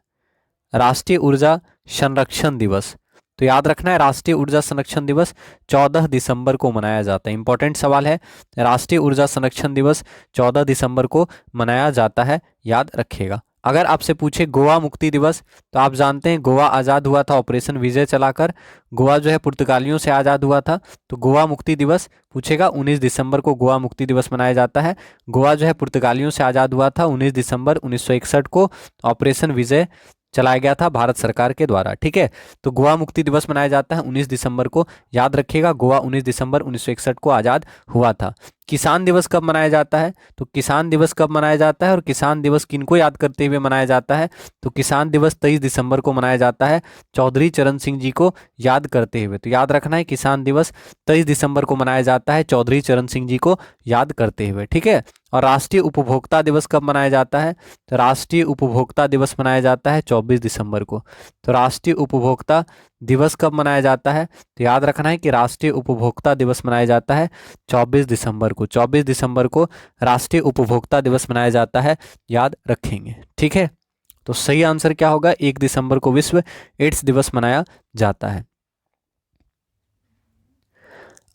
राष्ट्रीय ऊर्जा संरक्षण दिवस, तो याद रखना है राष्ट्रीय ऊर्जा संरक्षण दिवस 14 दिसंबर को मनाया जाता है। इंपॉर्टेंट सवाल है, राष्ट्रीय ऊर्जा संरक्षण दिवस 14 दिसंबर को मनाया जाता है, याद रखिएगा। अगर आपसे पूछे गोवा मुक्ति दिवस, तो आप जानते हैं गोवा आज़ाद हुआ था ऑपरेशन विजय चलाकर। गोवा जो है पुर्तगालियों से आज़ाद हुआ था, तो गोवा मुक्ति दिवस पूछेगा। 19 दिसंबर को गोवा मुक्ति दिवस मनाया जाता है। गोवा जो है पुर्तगालियों से आज़ाद हुआ था 19 दिसंबर 1961 को, ऑपरेशन विजय चलाया गया था भारत सरकार के द्वारा। ठीक है, तो गोवा मुक्ति दिवस मनाया जाता है 19 दिसंबर को, याद रखिएगा। गोवा 19 दिसंबर 1961 को आज़ाद हुआ था। किसान दिवस कब मनाया जाता है? तो किसान दिवस कब मनाया जाता है और किसान दिवस किनको याद करते हुए मनाया जाता है? तो किसान दिवस 23 दिसंबर को मनाया जाता है, चौधरी चरण सिंह जी को याद करते हुए। तो याद रखना है किसान दिवस 23 दिसंबर को मनाया जाता है, चौधरी चरण सिंह जी को याद करते हुए। ठीक है, और राष्ट्रीय उपभोक्ता दिवस कब मनाया जाता है? तो राष्ट्रीय उपभोक्ता दिवस मनाया जाता है 24 दिसंबर को। तो राष्ट्रीय उपभोक्ता दिवस कब मनाया जाता है? तो याद रखना है कि राष्ट्रीय उपभोक्ता दिवस मनाया जाता है 24 दिसंबर को। 24 दिसंबर को राष्ट्रीय उपभोक्ता दिवस मनाया जाता है, याद रखेंगे। ठीक है, तो सही आंसर क्या होगा? 1 दिसंबर को विश्व एड्स दिवस मनाया जाता है।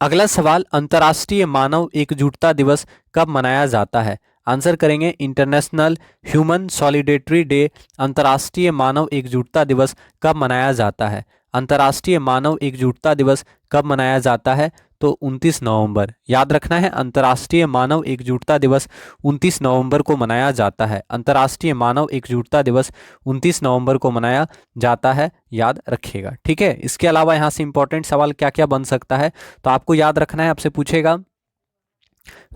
अगला सवाल, अंतर्राष्ट्रीय मानव एकजुटता दिवस कब मनाया जाता है? आंसर करेंगे इंटरनेशनल ह्यूमन सॉलिडेटरी डे। अंतर्राष्ट्रीय मानव एकजुटता दिवस कब मनाया जाता है? अंतर्राष्ट्रीय मानव एकजुटता दिवस कब मनाया जाता है? तो 29 नवंबर, याद रखना है। अंतर्राष्ट्रीय मानव एकजुटता दिवस 29 नवंबर को मनाया जाता है। अंतर्राष्ट्रीय मानव एकजुटता दिवस 29 नवंबर को मनाया जाता है, याद रखिएगा। ठीक है, इसके अलावा यहाँ से इंपॉर्टेंट सवाल क्या क्या बन सकता है, तो आपको याद रखना है। आपसे पूछेगा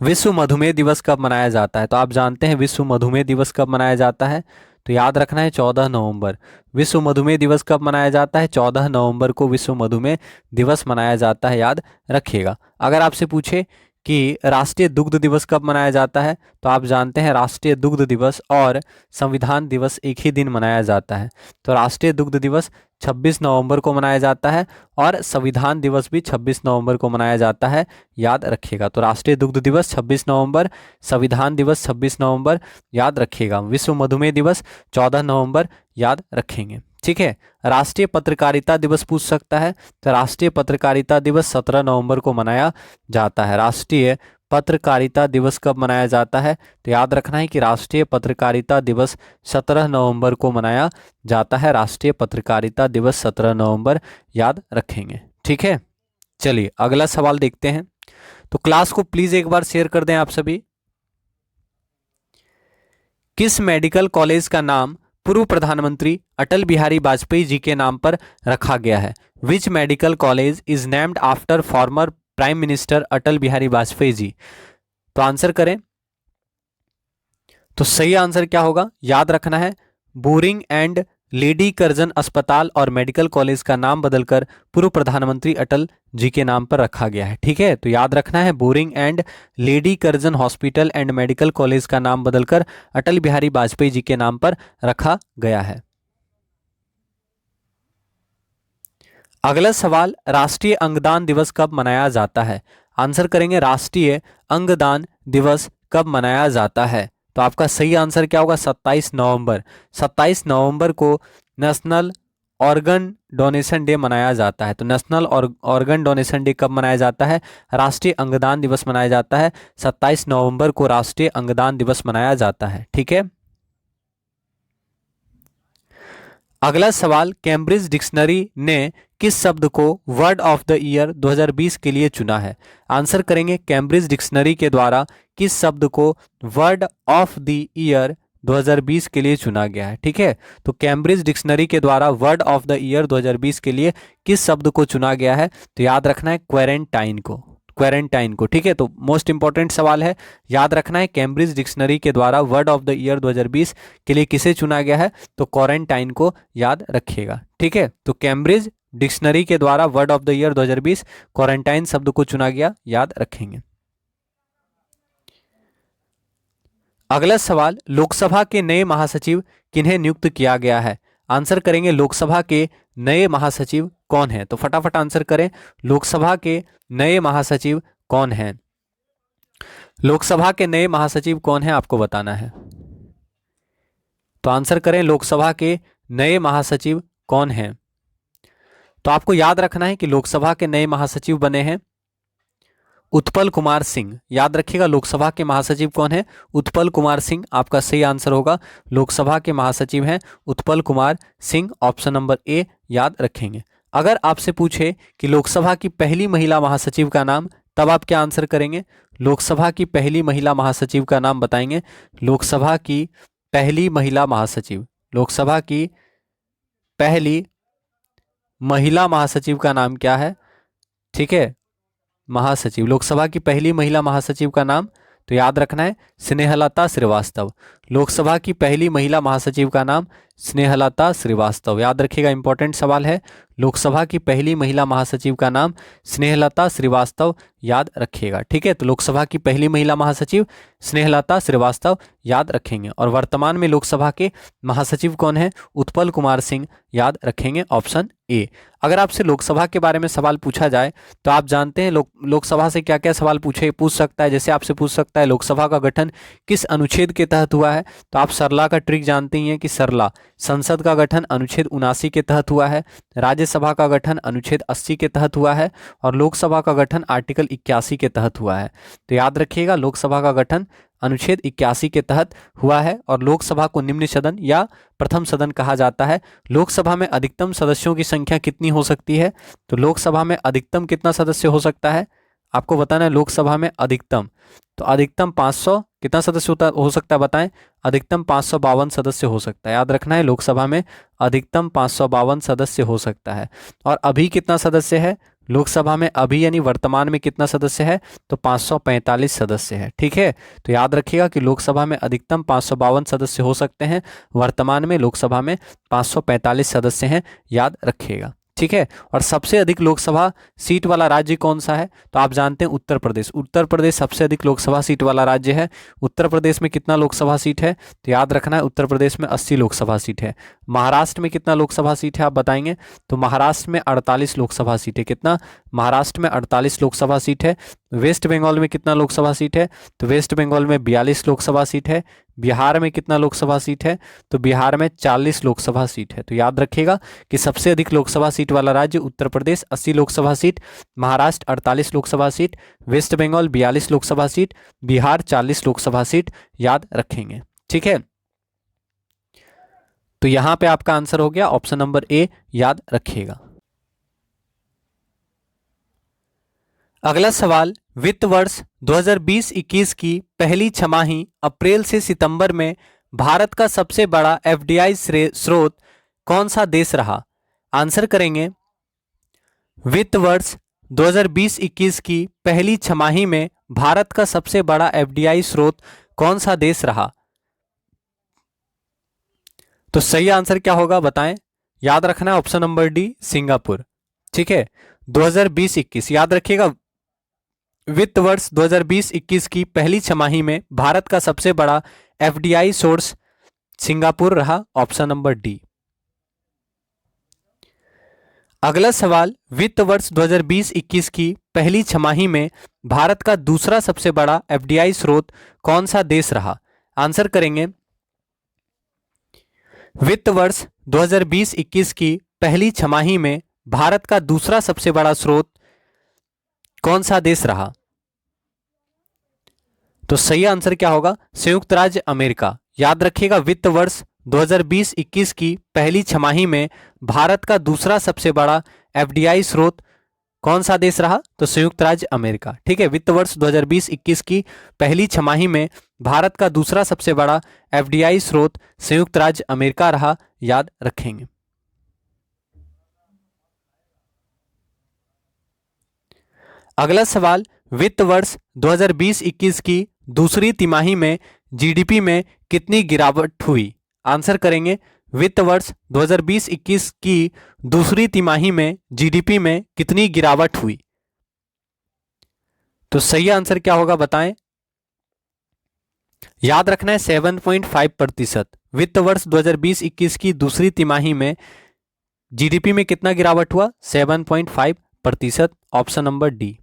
विश्व मधुमेह दिवस कब मनाया जाता है? तो आप जानते हैं विश्व मधुमेह दिवस कब मनाया जाता है, तो याद रखना है 14 नवंबर। विश्व मधुमेह दिवस कब मनाया जाता है? 14 नवंबर को विश्व मधुमेह दिवस मनाया जाता है, याद रखिएगा। अगर आपसे पूछे कि राष्ट्रीय दुग्ध दिवस कब मनाया जाता है, तो आप जानते हैं राष्ट्रीय दुग्ध दिवस और संविधान दिवस एक ही दिन मनाया जाता है। तो राष्ट्रीय दुग्ध दिवस 26 नवंबर को मनाया जाता है और संविधान दिवस भी 26 नवंबर को मनाया जाता है, याद रखिएगा। तो राष्ट्रीय दुग्ध दिवस 26 नवंबर, संविधान दिवस 26 नवंबर, याद रखिएगा। विश्व मधुमेह दिवस 14 नवंबर, याद रखेंगे। ठीक है, राष्ट्रीय पत्रकारिता दिवस पूछ सकता है, तो राष्ट्रीय पत्रकारिता दिवस 17 नवंबर को मनाया जाता है। राष्ट्रीय पत्रकारिता दिवस कब मनाया जाता है? तो याद रखना है कि राष्ट्रीय पत्रकारिता दिवस 17 नवंबर को मनाया जाता है। राष्ट्रीय पत्रकारिता दिवस 17 नवंबर, याद रखेंगे। ठीक है, चलिए अगला सवाल देखते हैं। तो क्लास को प्लीज एक बार शेयर कर दें आप सभी। किस मेडिकल कॉलेज का नाम पूर्व प्रधानमंत्री अटल बिहारी वाजपेयी जी के नाम पर रखा गया है? Which medical college is named after former prime minister Atal Bihari Vajpayee ji? तो आंसर करें, तो सही आंसर क्या होगा? याद रखना है बोरिंग एंड लेडी कर्जन अस्पताल और मेडिकल कॉलेज का नाम बदलकर पूर्व प्रधानमंत्री अटल जी के नाम पर रखा गया है। ठीक है, तो याद रखना है boring and lady Curzon hospital and medical college का नाम बदलकर अटल बिहारी वाजपेयी जी के नाम पर रखा गया है। अगला सवाल, राष्ट्रीय अंगदान दिवस कब मनाया जाता है? आंसर करेंगे राष्ट्रीय अंगदान दिवस कब मनाया जाता है? तो आपका सही आंसर क्या होगा? 27 नवंबर। 27 नवंबर को नेशनल ऑर्गन डोनेशन डे मनाया जाता है। तो नेशनल ऑर्गन डोनेशन डे कब मनाया जाता है? राष्ट्रीय अंगदान दिवस मनाया जाता है। 27 नवंबर को राष्ट्रीय अंगदान दिवस मनाया जाता है। ठीक है। अगला सवाल, कैम्ब्रिज डिक्शनरी ने किस शब्द को वर्ड ऑफ द ईयर 2020 के लिए चुना है? आंसर करेंगे, कैम्ब्रिज डिक्शनरी के द्वारा किस शब्द को वर्ड ऑफ द ईयर 2020 के लिए चुना गया है? ठीक है, तो कैम्ब्रिज डिक्शनरी के द्वारा वर्ड ऑफ द ईयर 2020 के लिए किस शब्द को चुना गया है? तो याद रखना है क्वेरेंटाइन को, क्वेरेंटाइन को। ठीक है, तो मोस्ट इंपॉर्टेंट सवाल है, याद रखना है कैम्ब्रिज डिक्शनरी के द्वारा वर्ड ऑफ द ईयर 2020 के लिए किसे चुना गया है? तो क्वारंटाइन को याद रखिएगा। ठीक है, तो कैम्ब्रिज डिक्शनरी के द्वारा word of the year 2020 quarantine शब्द को चुना गया, याद रखेंगे। अगला सवाल, लोकसभा के नए महासचिव किन्हें नियुक्त किया गया है? आंसर करेंगे, लोकसभा के नए महासचिव कौन है? तो फटाफट आंसर करें, लोकसभा के नए महासचिव कौन हैं? लोकसभा के नए महासचिव कौन है आपको बताना है। तो आंसर करें, लोकसभा के नए महासचिव कौन हैं? तो आपको याद रखना है कि लोकसभा के नए महासचिव बने हैं उत्पल कुमार सिंह। याद रखिएगा, लोकसभा के महासचिव कौन है? उत्पल कुमार सिंह आपका सही आंसर होगा। लोकसभा के महासचिव हैं Utpal Kumar Singh, option number A याद रखेंगे। अगर आपसे पूछे कि लोकसभा की पहली महिला महासचिव का नाम, तब आप क्या आंसर करेंगे? लोकसभा की पहली महिला महासचिव का नाम बताएंगे। लोकसभा की पहली महिला महासचिव, लोकसभा की पहली महिला महासचिव का नाम क्या है? ठीक है, महासचिव, लोकसभा की पहली महिला महासचिव का नाम, तो याद रखना है स्नेहलता श्रीवास्तव। लोकसभा की पहली महिला महासचिव का नाम स्नेहलता श्रीवास्तव, याद रखिएगा, इंपॉर्टेंट सवाल है। लोकसभा की पहली महिला महासचिव का नाम स्नेहलता श्रीवास्तव, याद रखिएगा। ठीक है, तो लोकसभा की पहली महिला महासचिव स्नेहलता श्रीवास्तव याद रखेंगे। और वर्तमान में लोकसभा के महासचिव कौन है? उत्पल कुमार सिंह, याद रखेंगे, ऑप्शन ए। अगर आपसे लोकसभा के बारे में सवाल पूछा जाए तो आप जानते हैं लोकसभा से क्या क्या सवाल पूछ सकता है। जैसे आपसे पूछ सकता है लोकसभा का गठन किस अनुच्छेद के तहत हुआ है? तो आप सरला का ट्रिक जानते ही हैं कि सरला, संसद का गठन अनुच्छेद 79 के तहत हुआ है, राज्यसभा का गठन अनुच्छेद 80 के तहत हुआ है और लोकसभा का गठन आर्टिकल 81 के तहत हुआ है। तो याद रखिएगा, लोकसभा का गठन अनुच्छेद 81 के तहत हुआ है और लोकसभा को निम्न सदन या प्रथम सदन कहा जाता है। लोकसभा में अधिकतम सदस्यों की संख्या कितनी हो सकती है? तो लोकसभा में अधिकतम कितना सदस्य हो सकता है आपको बताना है। लोकसभा में अधिकतम, तो अधिकतम 500 कितना सदस्य हो सकता है बताएं? अधिकतम 552 सदस्य हो सकता है, याद रखना है। लोकसभा में अधिकतम 552 सदस्य हो सकता है। और अभी कितना सदस्य है लोकसभा में? अभी यानी वर्तमान में कितना सदस्य है? तो 545 सदस्य है। ठीक है, तो याद रखिएगा कि लोकसभा में अधिकतम 552 सदस्य हो सकते हैं, वर्तमान में लोकसभा में 545 सदस्य हैं, याद रखिएगा। ठीक है, और सबसे अधिक लोकसभा सीट वाला राज्य कौन सा है? तो आप जानते हैं उत्तर प्रदेश। उत्तर प्रदेश सबसे अधिक लोकसभा सीट वाला राज्य है। उत्तर प्रदेश में कितना लोकसभा सीट है? तो याद रखना है उत्तर प्रदेश में 80 लोकसभा सीट है। महाराष्ट्र में कितना लोकसभा सीट है आप बताएंगे? तो महाराष्ट्र में 48 लोकसभा सीट है। कितना? महाराष्ट्र में 48 लोकसभा सीट है। वेस्ट बंगाल में कितना लोकसभा सीट है? तो वेस्ट बंगाल में 42 लोकसभा सीट है। बिहार में कितना लोकसभा सीट है? तो बिहार में 40 लोकसभा सीट है। तो याद रखिएगा कि सबसे अधिक लोकसभा सीट वाला राज्य Uttar Pradesh 80 Lok Sabha seat, Maharashtra 48 Lok Sabha seat, West Bengal 42 Lok Sabha seat, Bihar 40 Lok Sabha seat, याद रखेंगे। ठीक है, तो यहां पे आपका आंसर हो गया ऑप्शन नंबर ए, याद रखिएगा। अगला सवाल, वित्त वर्ष 2020-21 की पहली छमाही अप्रैल से सितंबर में भारत का सबसे बड़ा एफडीआई स्रोत कौन सा देश रहा? आंसर करेंगे, वित्त वर्ष 2020-21 की पहली छमाही में भारत का सबसे बड़ा एफडीआई स्रोत कौन सा देश रहा? तो सही आंसर क्या होगा बताएं? याद रखना है ऑप्शन नंबर डी, सिंगापुर। ठीक है, 2020-21 याद रखिएगा, वित्त वर्ष 2020-21 की पहली छमाही में भारत का सबसे बड़ा एफडीआई सोर्स सिंगापुर रहा, ऑप्शन नंबर डी। अगला सवाल, वित्त वर्ष 2020-21 की पहली छमाही में भारत का दूसरा सबसे बड़ा एफडीआई स्रोत कौन सा देश रहा? आंसर करेंगे वित्त वर्ष 2020-21 की पहली छमाही में भारत का दूसरा सबसे बड़ा स्रोत कौन सा देश रहा? तो सही आंसर क्या होगा? संयुक्त राज्य अमेरिका। याद रखिएगा, वित्त वर्ष 2020-21 की पहली छमाही में भारत का दूसरा सबसे बड़ा एफडीआई स्रोत कौन सा देश रहा? तो संयुक्त राज्य अमेरिका। ठीक है, वित्त वर्ष 2020-21 की पहली छमाही में भारत का दूसरा सबसे बड़ा एफडीआई स्रोत संयुक्त राज्य अमेरिका रहा। याद रखेंगे। अगला सवाल, वित्त वर्ष 2020-21 की दूसरी तिमाही में जीडीपी में कितनी गिरावट हुई? आंसर करेंगे वित्त वर्ष 2020-21 की दूसरी तिमाही में जीडीपी में कितनी गिरावट हुई? तो सही आंसर क्या होगा बताएं। याद रखना है 7.5%। वित्त वर्ष 2020-21 की दूसरी तिमाही में जीडीपी में कितना गिरावट हुआ? 7.5%। Option number D.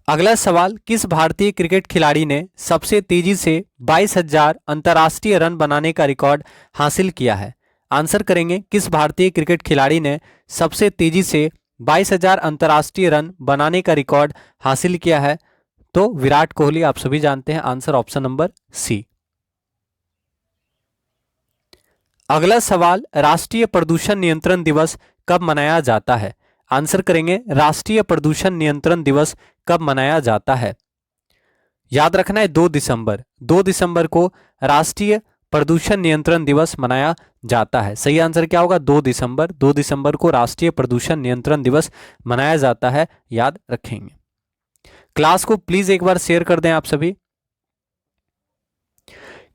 अगला सवाल, किस भारतीय क्रिकेट खिलाड़ी ने सबसे तेजी से 22,000 अंतर्राष्ट्रीय रन बनाने का रिकॉर्ड हासिल किया है? आंसर करेंगे किस भारतीय क्रिकेट खिलाड़ी ने सबसे तेजी से 22,000 अंतर्राष्ट्रीय रन बनाने का रिकॉर्ड हासिल किया है? तो विराट कोहली, आप सभी जानते हैं। Answer option number C. अगला सवाल, राष्ट्रीय प्रदूषण नियंत्रण दिवस कब मनाया जाता है? आंसर करेंगे राष्ट्रीय प्रदूषण नियंत्रण दिवस कब मनाया जाता है? याद रखना है 2 दिसंबर। 2 दिसंबर को राष्ट्रीय प्रदूषण नियंत्रण दिवस मनाया जाता है। सही आंसर क्या होगा? 2 दिसंबर। 2 दिसंबर को राष्ट्रीय प्रदूषण नियंत्रण दिवस मनाया जाता है। याद रखेंगे। क्लास को प्लीज एक बार शेयर कर दें आप सभी।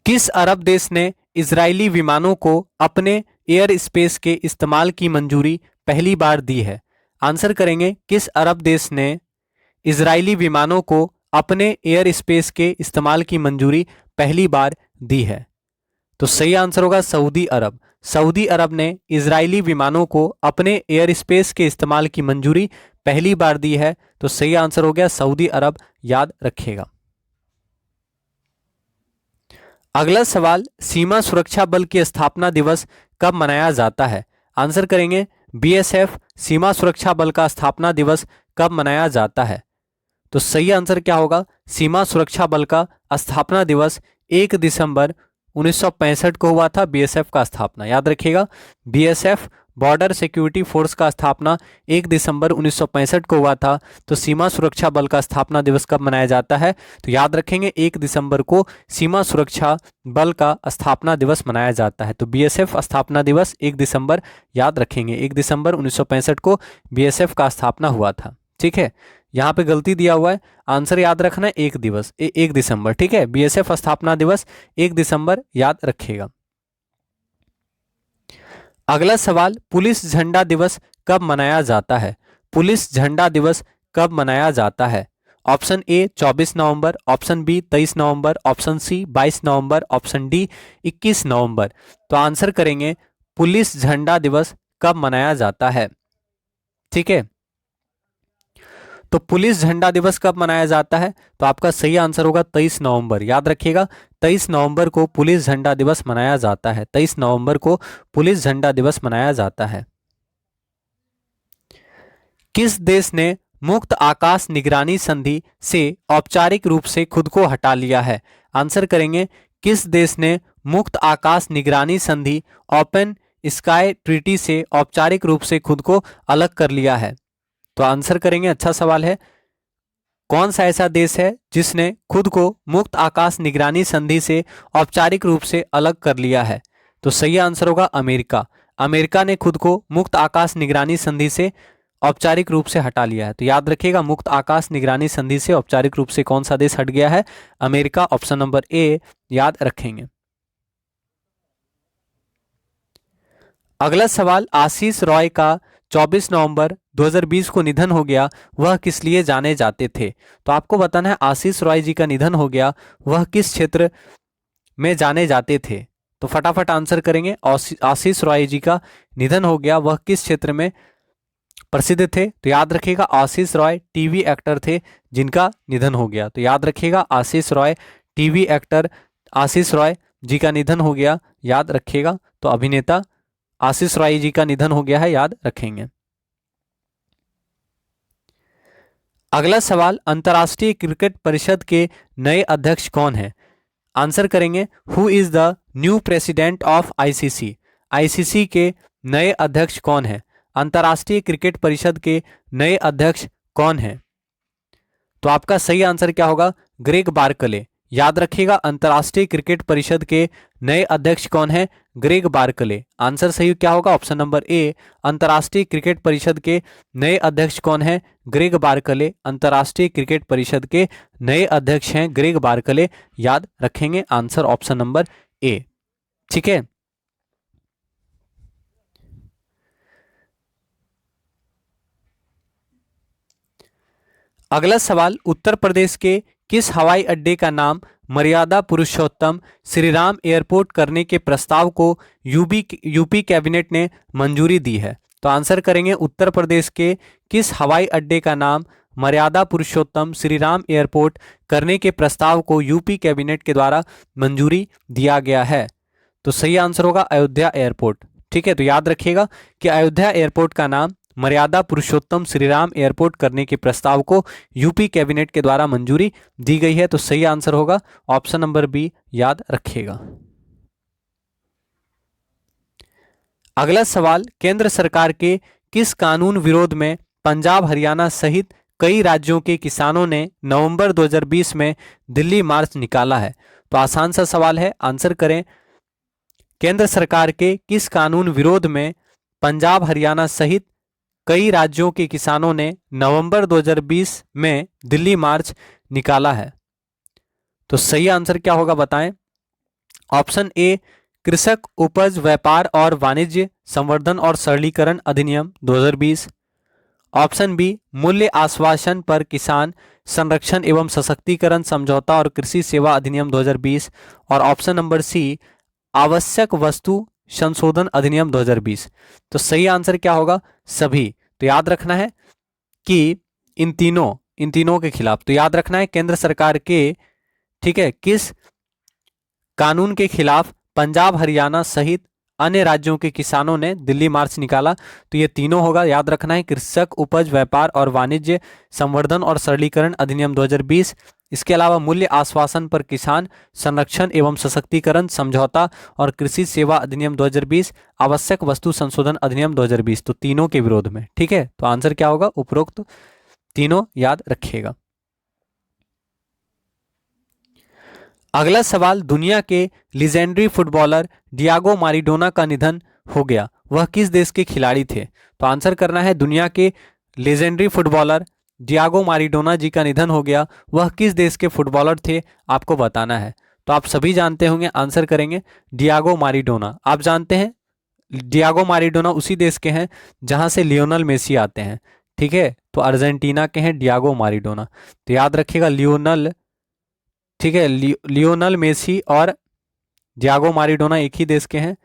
किस अरब देश ने इजरायली विमानों को अपने एयर स्पेस के इस्तेमाल की मंजूरी पहली बार दी है? आंसर करेंगे किस अरब देश ने इजरायली विमानों को अपने एयर स्पेस के इस्तेमाल की मंजूरी पहली बार दी है? तो सही आंसर होगा सऊदी अरब। सऊदी अरब ने इजरायली विमानों को अपने एयर स्पेस के इस्तेमाल की मंजूरी पहली बार दी है। तो सही आंसर हो गया सऊदी अरब। याद रखिएगा। अगला सवाल, सीमा सुरक्षा बल की स्थापना दिवस कब मनाया जाता है? आंसर करेंगे बीएसएफ सीमा सुरक्षा बल का स्थापना दिवस कब मनाया जाता है? तो सही आंसर क्या होगा? सीमा सुरक्षा बल का स्थापना दिवस 1 दिसंबर 1965 को हुआ था। बीएसएफ का स्थापना याद रखिएगा, बीएसएफ बॉर्डर सिक्योरिटी फोर्स का स्थापना 1 दिसंबर 1965 को हुआ था। तो सीमा सुरक्षा बल का स्थापना दिवस कब मनाया जाता है? तो याद रखेंगे 1 दिसंबर को सीमा सुरक्षा बल का स्थापना दिवस मनाया जाता है। तो बीएसएफ स्थापना दिवस 1 दिसंबर याद रखेंगे। 1 दिसंबर 1965 को बीएसएफ का स्थापना हुआ था। ठीक है, यहाँ पे गलती दिया हुआ है, आंसर याद रखना है 1 दिसंबर। ठीक है, बीएसएफ स्थापना दिवस 1 दिसंबर याद रखिएगा। अगला सवाल, पुलिस झंडा दिवस कब मनाया जाता है? पुलिस झंडा दिवस कब मनाया जाता है? ऑप्शन ए 24 नवंबर, ऑप्शन बी 23 नवंबर, ऑप्शन सी 22 नवंबर, ऑप्शन डी 21 नवंबर। तो आंसर करेंगे पुलिस झंडा दिवस कब मनाया जाता है। ठीक है, तो पुलिस झंडा दिवस कब मनाया जाता है? तो आपका सही आंसर होगा 23 नवंबर। याद रखिएगा 23 नवंबर को पुलिस झंडा दिवस मनाया जाता है। 23 नवंबर को पुलिस झंडा दिवस मनाया जाता है। किस देश ने मुक्त आकाश निगरानी संधि से औपचारिक रूप से खुद को हटा लिया है? आंसर करेंगे किस देश ने मुक्त आकाश निगरानी संधि ओपन स्काई ट्रीटी से औपचारिक रूप से खुद को अलग कर लिया है? तो आंसर करेंगे, अच्छा सवाल है, कौन सा ऐसा देश है जिसने खुद को मुक्त आकाश निगरानी संधि से औपचारिक रूप से अलग कर लिया है? तो सही आंसर होगा अमेरिका। अमेरिका ने खुद को मुक्त आकाश निगरानी संधि से औपचारिक रूप से हटा लिया है। तो याद रखिएगा मुक्त आकाश निगरानी संधि से औपचारिक रूप से कौन सा देश हट गया है? अमेरिका। ऑप्शन नंबर ए याद रखेंगे। अगला सवाल, आशीष रॉय का 24 नवंबर 2020 को निधन हो गया, वह किस लिए जाने जाते थे? तो आपको बताना है आशीष रॉय जी का निधन हो गया, वह किस क्षेत्र में जाने जाते थे? तो फटाफट आंसर करेंगे, आशीष रॉय जी का निधन हो गया, वह किस क्षेत्र में प्रसिद्ध थे? तो याद रखिएगा आशीष रॉय टीवी एक्टर थे जिनका निधन हो गया। तो याद रखिएगा आशीष रॉय टीवी एक्टर आशीष रॉय जी का निधन हो गया, याद रखिएगा। तो अभिनेता आशीष रॉय जी का निधन हो गया है, याद रखेंगे। अगला सवाल, अंतर्राष्ट्रीय क्रिकेट परिषद के नए अध्यक्ष कौन है? आंसर करेंगे who is the new president of ICC. ICC के नए अध्यक्ष कौन है? अंतर्राष्ट्रीय क्रिकेट परिषद के नए अध्यक्ष कौन है? तो आपका सही आंसर क्या होगा? Greg Barclay. याद रखिएगा अंतर्राष्ट्रीय क्रिकेट परिषद के नए अध्यक्ष कौन है? Greg Barclay. आंसर सही क्या होगा? ऑप्शन नंबर ए, अंतर्राष्ट्रीय क्रिकेट परिषद के नए अध्यक्ष कौन है? Greg Barclay. अंतर्राष्ट्रीय क्रिकेट परिषद के नए अध्यक्ष हैं ग्रेग बार्कले, याद रखेंगे। आंसर ऑप्शन नंबर ए, ठीक है। अगला सवाल, उत्तर प्रदेश के किस हवाई अड्डे का नाम मर्यादा पुरुषोत्तम श्रीराम एयरपोर्ट करने के प्रस्ताव को यूपी कैबिनेट ने मंजूरी दी है? तो आंसर करेंगे उत्तर प्रदेश के किस हवाई अड्डे का नाम मर्यादा पुरुषोत्तम श्रीराम एयरपोर्ट करने के प्रस्ताव को यूपी कैबिनेट के द्वारा मंजूरी दिया गया है? तो सही आंसर होगा अयोध्या एयरपोर्ट, ठीक है। तो याद रखिएगा कि अयोध्या एयरपोर्ट का नाम मर्यादा पुरुषोत्तम श्रीराम एयरपोर्ट करने के प्रस्ताव को यूपी कैबिनेट के द्वारा मंजूरी दी गई है। तो सही आंसर होगा ऑप्शन नंबर बी, याद रखिएगा। अगला सवाल, केंद्र सरकार के किस कानून विरोध में पंजाब हरियाणा सहित कई राज्यों के किसानों ने नवंबर 2020 में दिल्ली मार्च निकाला है? तो आसान सा सवाल है, आंसर करें। केंद्र सरकार के किस कानून विरोध में पंजाब हरियाणा सहित कई राज्यों के किसानों ने नवंबर 2020 में दिल्ली मार्च निकाला है? तो सही आंसर क्या होगा बताएं। ऑप्शन ए, कृषक उपज व्यापार और वाणिज्य संवर्धन और सरलीकरण अधिनियम 2020। ऑप्शन बी, मूल्य आश्वासन पर किसान संरक्षण एवं सशक्तिकरण समझौता और कृषि सेवा अधिनियम 2020। और ऑप्शन नंबर सी, आवश्यक वस्तु संशोधन अधिनियम 2020। तो सही आंसर क्या होगा? सभी। तो याद रखना है कि इन तीनों के खिलाफ, तो याद रखना है केंद्र सरकार के, ठीक है, किस कानून के खिलाफ पंजाब हरियाणा सहित अन्य राज्यों के किसानों ने दिल्ली मार्च निकाला? तो ये तीनों होगा, याद रखना है, कृषक उपज व्यापार और वाणिज्य संवर्धन और सरलीकरण अधिनियम 2020। इसके अलावा मूल्य आश्वासन पर किसान संरक्षण एवं सशक्तिकरण समझौता और कृषि सेवा अधिनियम 2020, आवश्यक वस्तु संशोधन अधिनियम 2020। तो तीनों के विरोध में, ठीक है। तो आंसर क्या होगा? उपरोक्त तीनों, याद रखिएगा। अगला सवाल, दुनिया के लीजेंडरी फुटबॉलर डियागो माराडोना का निधन हो गया, वह किस देश के खिलाड़ी थे? तो आंसर करना है, दुनिया के लीजेंडरी फुटबॉलर डियागो माराडोना जी का निधन हो गया, वह किस देश के फुटबॉलर थे, आपको बताना है। तो आप सभी जानते होंगे, आंसर करेंगे डियागो माराडोना। आप जानते हैं डियागो माराडोना उसी देश के हैं जहां से लियोनल मेसी आते हैं, ठीक है। तो अर्जेंटीना के हैं डियागो माराडोना। तो याद रखिएगा लियोनल, ठीक है, लियोनल मेसी और डियागो माराडोना एक ही देश के हैं,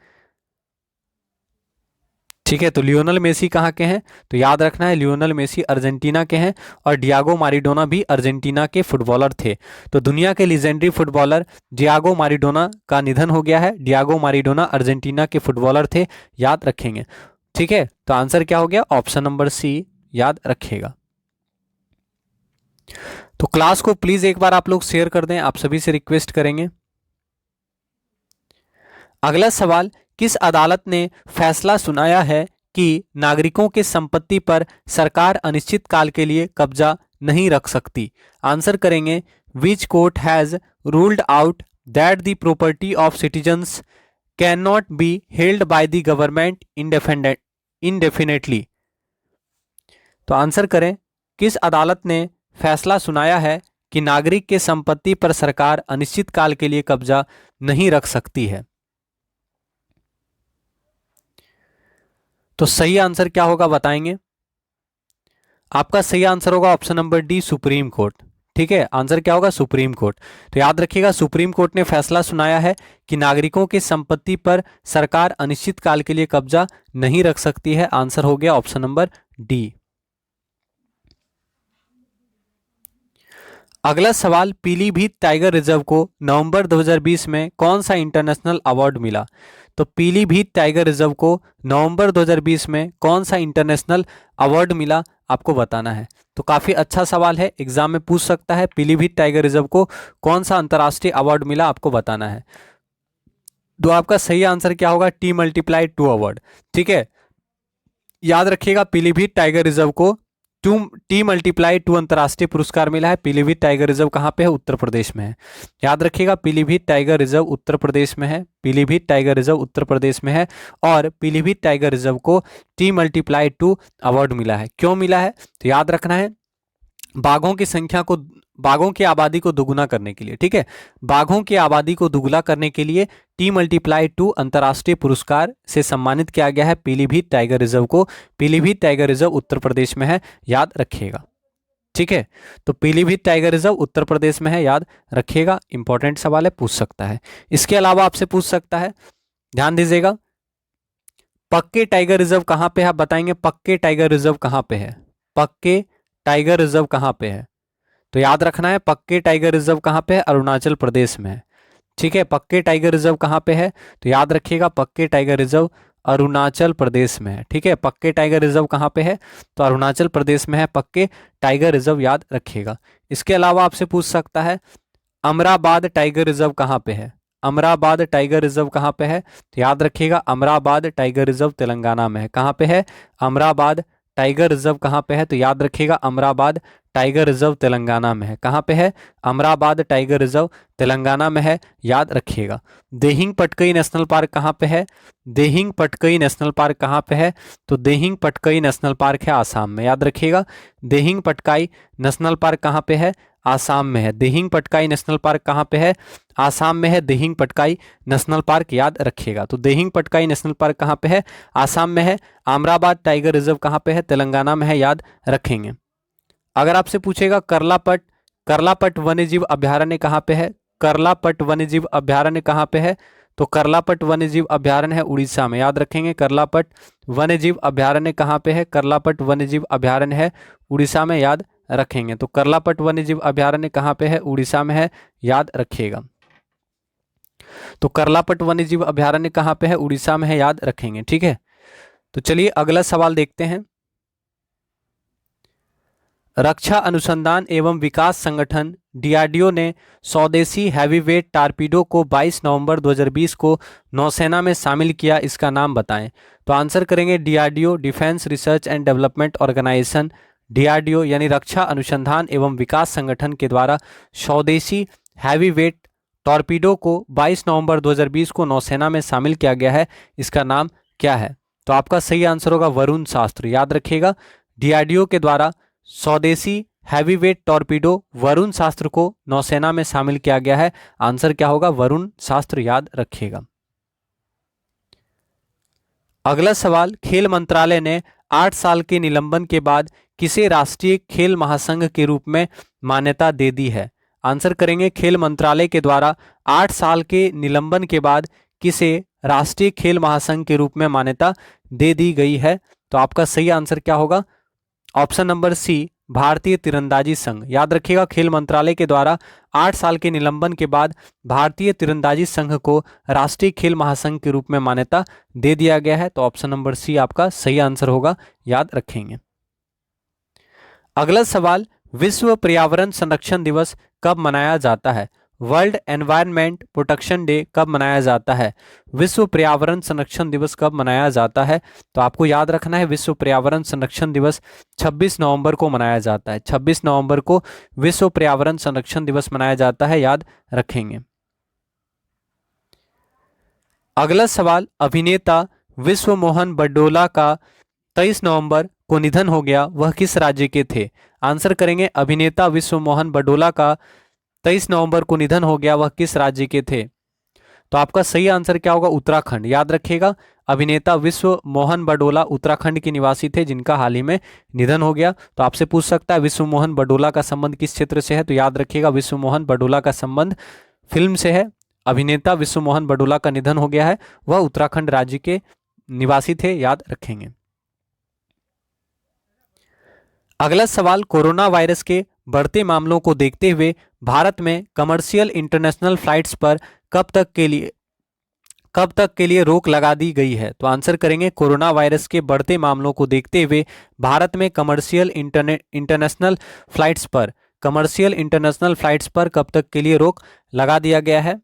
ठीक है। तो लियोनल मेसी कहाँ के हैं? तो याद रखना है लियोनल मेसी अर्जेंटीना के हैं और डियागो माराडोना भी अर्जेंटीना के फुटबॉलर थे। तो दुनिया के लीजेंडरी फुटबॉलर डियागो माराडोना का निधन हो गया है। डियागो माराडोना अर्जेंटीना के फुटबॉलर थे, याद रखेंगे, ठीक है। तो आंसर क्या हो गया? ऑप्शन नंबर सी, याद रखिएगा। तो क्लास को प्लीज एक बार आप लोग शेयर कर दें, आप सभी से रिक्वेस्ट करेंगे। अगला सवाल, किस अदालत ने फैसला सुनाया है कि नागरिकों के संपत्ति पर सरकार अनिश्चित काल के लिए कब्जा नहीं रख सकती? आंसर करेंगे, which court has ruled out that the property of citizens can not be held by the government indefinitely. तो आंसर करें, किस अदालत ने फैसला सुनाया है कि नागरिक के संपत्ति पर सरकार अनिश्चित काल के लिए कब्जा नहीं रख सकती है? तो सही आंसर क्या होगा बताएंगे। आपका सही आंसर होगा option number D, supreme court, ठीक है, आंसर क्या होगा? Supreme court. तो याद रखिएगा, सुप्रीम कोर्ट ने फैसला सुनाया है कि नागरिकों की संपत्ति पर सरकार अनिश्चित काल के लिए कब्जा नहीं रख सकती है। आंसर हो गया ऑप्शन नंबर डी। अगला सवाल, पीलीभीत टाइगर रिजर्व को नवंबर 2020 में कौन सा इंटरनेशनल अवार्ड मिला? तो पीलीभीत टाइगर रिजर्व को नवंबर 2020 में कौन सा इंटरनेशनल अवार्ड मिला, आपको बताना है। तो काफी अच्छा सवाल है, एग्जाम में पूछ सकता है, पीलीभीत टाइगर रिजर्व को कौन सा अंतरराष्ट्रीय अवार्ड मिला, आपको बताना है। तो आपका सही आंसर क्या होगा? T+2 award. ठीक है, याद रखिएगा, पीलीभीत टाइगर रिजर्व को T+2 अंतरराष्ट्रीय पुरस्कार मिला है। पीलीभीत टाइगर रिजर्व कहाँ पे है? उत्तर प्रदेश में है। याद रखिएगा, पीलीभीत टाइगर रिजर्व उत्तर प्रदेश में है। पीलीभीत टाइगर रिजर्व उत्तर प्रदेश में है और पीलीभीत टाइगर रिजर्व को T+2 अवार्ड मिला है। क्यों मिला है? तो याद रखना है, बाघों की आबादी को दोगुना करने के लिए। ठीक है, बाघों की आबादी को दोगुना करने के लिए T+2 अंतरराष्ट्रीय पुरस्कार से सम्मानित किया गया है पीलीभीत टाइगर रिजर्व को। पीलीभीत टाइगर रिजर्व उत्तर प्रदेश में है, याद रखिएगा। ठीक है, तो पीलीभीत टाइगर रिजर्व उत्तर प्रदेश में है, याद रखिएगा। इंपॉर्टेंट सवाल है, पूछ सकता है। इसके अलावा आपसे पूछ सकता है, ध्यान दीजिएगा, पक्के टाइगर रिजर्व कहां पे है? बताएंगे पक्के टाइगर रिजर्व कहां पे है? पक्के टाइगर रिजर्व कहां पे है? तो याद रखना है, पक्के टाइगर रिजर्व कहां पे है? अरुणाचल प्रदेश में है। ठीक है, पक्के टाइगर रिजर्व कहां पे है? तो याद रखिएगा, पक्के टाइगर रिजर्व अरुणाचल प्रदेश में है। ठीक है, पक्के टाइगर रिजर्व कहां पे है? तो अरुणाचल प्रदेश में है पक्के टाइगर रिजर्व, याद रखिएगा। इसके अलावा आपसे पूछ सकता है, अमराबाद टाइगर रिजर्व कहां पे है? अमराबाद टाइगर रिजर्व कहां पे है? तो याद रखिएगा, अमराबाद टाइगर रिजर्व तेलंगाना में है। कहां पे है? अमराबाद टाइगर रिजर्व कहां पे है? तो याद रखिएगा, अमराबाद टाइगर रिजर्व तेलंगाना में है। कहां पे है? अमराबाद टाइगर रिजर्व तेलंगाना में है, याद रखिएगा। देहिंग पटकई नेशनल पार्क कहां पे है? देहिंग पटकई नेशनल पार्क कहां पे है? तो देहिंग पटकई नेशनल पार्क है आसाम में, याद रखिएगा। देहिंग पटकाई नेशनल पार्क कहां पे है? आसाम में है। देहिंग पटकाई नेशनल पार्क कहां पे है? आसाम में है देहिंग पटकाई नेशनल पार्क, याद रखिएगा। तो देहिंग पटकाई नेशनल पार्क कहां पे है? आसाम में है। अमराबाद टाइगर रिजर्व कहां पे है? तेलंगाना में है, याद रखेंगे। अगर आपसे पूछेगा करलापट वन्यजीव अभयारण्य कहां पे है? करलापट वन्यजीव अभयारण्य कहां पे है? तो करलापट वन्यजीव अभयारण्य है उड़ीसा में, याद रखेंगे। करलापट वन्यजीव अभयारण्य कहां पे है? करलापट वन्यजीव अभयारण्य है उड़ीसा में, याद रखेंगे। तो करलापट वन्यजीव अभयारण्य कहां पे है? उड़ीसा में है, याद रखिएगा। तो करलापट वन्यजीव अभयारण्य कहां पे है? उड़ीसा में है, याद रखेंगे। ठीक है, तो चलिए अगला सवाल देखते हैं। रक्षा अनुसंधान एवं विकास संगठन डीआरडीओ ने स्वदेशी हैवीवेट टारपीडो को 22 नवंबर 2020 को नौसेना में शामिल किया, इसका नाम बताएं। तो आंसर करेंगे DRDO, defence research and development organisation. DRDO यानी रक्षा अनुसंधान एवं विकास संगठन के द्वारा स्वदेशी हैवीवेट टॉर्पीडो को 22 नवंबर 2020 को नौसेना में शामिल किया गया है, इसका नाम क्या है? तो आपका सही आंसर होगा वरुण शास्त्र, याद रखिएगा। डीआरडीओ के द्वारा स्वदेशी हैवीवेट टॉर्पीडो वरुण शास्त्र को नौसेना में शामिल किया गया है। आंसर क्या होगा? वरुण शास्त्र, याद रखिएगा। अगला सवाल, खेल मंत्रालय ने 8 साल के निलंबन के बाद किसे राष्ट्रीय खेल महासंघ के रूप में मान्यता दे दी है? आंसर करेंगे, खेल मंत्रालय के द्वारा 8 साल के निलंबन के बाद किसे राष्ट्रीय खेल महासंघ के रूप में मान्यता दे दी गई है? तो आपका सही आंसर क्या होगा? ऑप्शन नंबर सी, भारतीय तीरंदाजी संघ। याद रखिएगा, खेल मंत्रालय के द्वारा 8 साल के निलंबन के बाद भारतीय तीरंदाजी संघ को राष्ट्रीय खेल महासंघ के रूप में मान्यता दे दिया गया है। तो ऑप्शन नंबर सी आपका सही आंसर होगा, याद रखेंगे। अगला सवाल, विश्व पर्यावरण संरक्षण दिवस कब मनाया जाता है? वर्ल्ड एनवायरनमेंट प्रोटेक्शन डे कब मनाया जाता है? विश्व पर्यावरण संरक्षण दिवस कब मनाया जाता है? तो आपको याद रखना है, विश्व पर्यावरण संरक्षण दिवस 26 नवंबर को मनाया जाता है। 26 नवंबर को विश्व पर्यावरण संरक्षण दिवस मनाया जाता है, याद रखेंगे। अगला सवाल, अभिनेता विश्व मोहन बडोला का 23 नवंबर को निधन हो गया, वह किस राज्य के थे? आंसर करेंगे, अभिनेता विश्व मोहन बडोला का 23 नवंबर को निधन हो गया, वह किस राज्य के थे? तो आपका सही आंसर क्या होगा? उत्तराखंड, याद रखिएगा। अभिनेता विश्व मोहन बडोला उत्तराखंड के निवासी थे जिनका हाल ही में निधन हो गया। तो आपसे पूछ सकता है विश्व मोहन बडोला का संबंध किस क्षेत्र से है, तो याद रखिएगा विश्व मोहन बडोला का संबंध फिल्म से है। अभिनेता विश्व मोहन बडोला का निधन हो गया है, वह उत्तराखंड राज्य के निवासी थे, याद रखेंगे। अगला सवाल, कोरोना वायरस के बढ़ते मामलों को देखते हुए भारत में कमर्शियल इंटरनेशनल फ्लाइट्स पर कब तक के लिए रोक लगा दी गई है। तो आंसर करेंगे कोरोना वायरस के बढ़ते मामलों को देखते हुए भारत में कमर्शियल इंटरनेशनल फ्लाइट्स पर कब तक के लिए रोक लगा दिया गया है।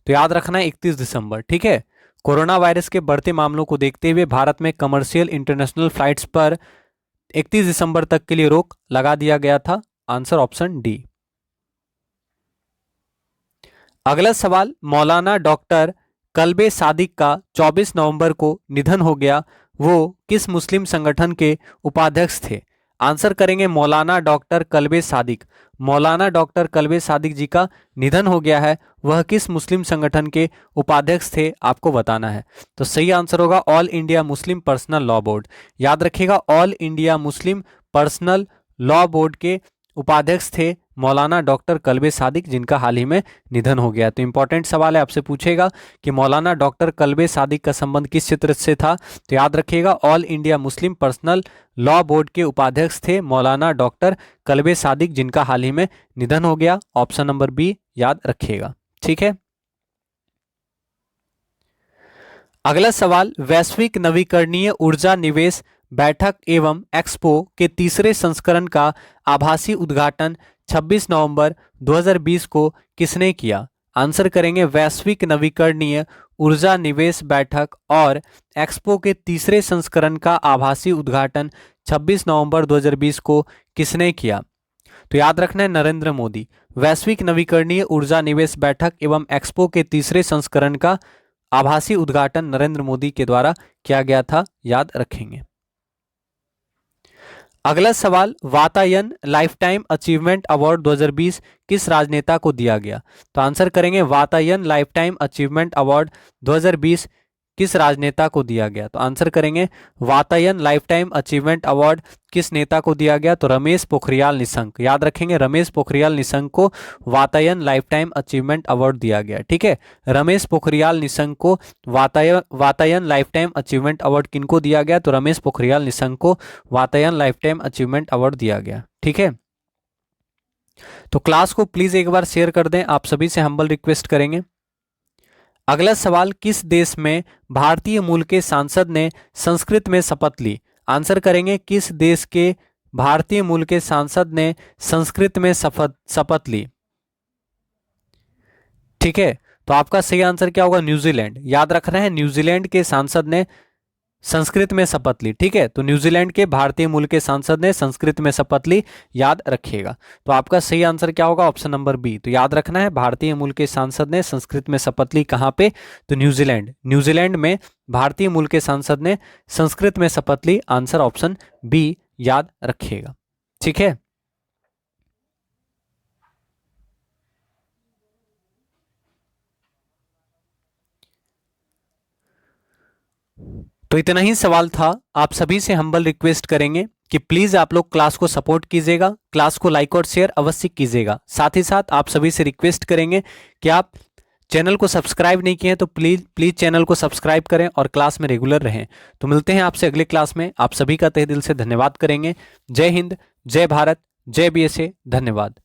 तो याद रखना है 31 दिसंबर, ठीक है। कोरोना वायरस के बढ़ते मामलों को देखते हुए भारत में कमर्शियल इंटरनेशनल फ्लाइट्स पर 31 दिसंबर तक के लिए रोक लगा दिया गया था। Answer option D. अगला सवाल, मौलाना डॉक्टर कल्बे सादिक का 24 नवंबर को निधन हो गया, वो किस मुस्लिम संगठन के उपाध्यक्ष थे। आंसर करेंगे मौलाना डॉक्टर कल्बे सादिक। मौलाना डॉक्टर कल्बे सादिक जी का निधन हो गया है, वह किस मुस्लिम संगठन के उपाध्यक्ष थे, आपको बताना है। तो सही आंसर होगा all India Muslim personal law board. याद रखिएगा all India Muslim personal law board के उपाध्यक्ष थे मौलाना डॉक्टर कल्बे सादिक जिनका हाल ही में निधन हो गया। तो इंपॉर्टेंट सवाल है, आपसे पूछेगा कि मौलाना डॉक्टर कल्बे सादिक का संबंध किस क्षेत्र से था। तो याद रखिएगा all India Muslim personal law board के उपाध्यक्ष थे मौलाना डॉक्टर कल्बे सादिक जिनका हाल ही में निधन हो गया। ऑप्शन नंबर बी याद रखिएगा, ठीक है। अगला सवाल, वैश्विक नवीकरणीय ऊर्जा निवेश बैठक एवं एक्सपो के तीसरे संस्करण का आभासी उद्घाटन 26 नवंबर 2020 को किसने किया। आंसर करेंगे वैश्विक नवीकरणीय ऊर्जा निवेश बैठक और एक्सपो के तीसरे संस्करण का आभासी उद्घाटन 26 नवंबर 2020 को किसने किया। तो याद रखना है नरेंद्र मोदी। वैश्विक नवीकरणीय ऊर्जा निवेश बैठक एवं एक्सपो के तीसरे संस्करण का आभासी उद्घाटन नरेंद्र मोदी के द्वारा किया गया था, याद रखेंगे। अगला सवाल, वातायन लाइफटाइम अचीवमेंट अवार्ड 2020 किस राजनेता को दिया गया। तो आंसर करेंगे वातायन लाइफटाइम अचीवमेंट अवार्ड 2020 किस राजनेता को दिया गया। तो आंसर करेंगे वातायन लाइफटाइम अचीवमेंट अवार्ड किस नेता को दिया गया। तो रमेश पोखरियाल निशंक। याद रखेंगे रमेश पोखरियाल निशंक को वातायन लाइफटाइम अचीवमेंट अवार्ड दिया गया, ठीक है। रमेश पोखरियाल निशंक को वातायन लाइफटाइम अचीवमेंट अवार्ड किनको दिया गया। तो रमेश पोखरियाल निशंक को वातायन लाइफटाइम अचीवमेंट अवार्ड दिया गया, ठीक है। तो क्लास को प्लीज एक बार शेयर कर दें, आप सभी से हम्बल रिक्वेस्ट करेंगे। अगला सवाल, किस देश में भारतीय मूल के सांसद ने संस्कृत में शपथ ली। आंसर करेंगे किस देश के भारतीय मूल के सांसद ने संस्कृत में शपथ ली, ठीक है। तो आपका सही आंसर क्या होगा, न्यूजीलैंड। याद रखना है न्यूजीलैंड के सांसद ने संस्कृत में शपथ ली, ठीक है। तो न्यूजीलैंड के भारतीय मूल के सांसद ने संस्कृत में शपथ ली, याद रखिएगा। तो आपका सही आंसर क्या होगा, ऑप्शन नंबर बी। तो याद रखना है भारतीय मूल के सांसद ने संस्कृत में शपथ ली, कहां पे, तो न्यूजीलैंड में भारतीय मूल के सांसद ने संस्कृत में शपथ ली। आंसर ऑप्शन बी याद रखिएगा, ठीक है। तो इतना ही सवाल था। आप सभी से हम्बल रिक्वेस्ट करेंगे कि प्लीज आप लोग क्लास को सपोर्ट कीजिएगा, क्लास को लाइक और शेयर अवश्य कीजिएगा। साथ ही साथ आप सभी से रिक्वेस्ट करेंगे कि आप चैनल को सब्सक्राइब नहीं किए हैं तो प्लीज चैनल को सब्सक्राइब करें और क्लास में रेगुलर रहें। तो मिलते हैं आपसे अगले क्लास में। आप सभी का तहे दिल से धन्यवाद करेंगे। जय हिंद, जय भारत, जय BSA, धन्यवाद।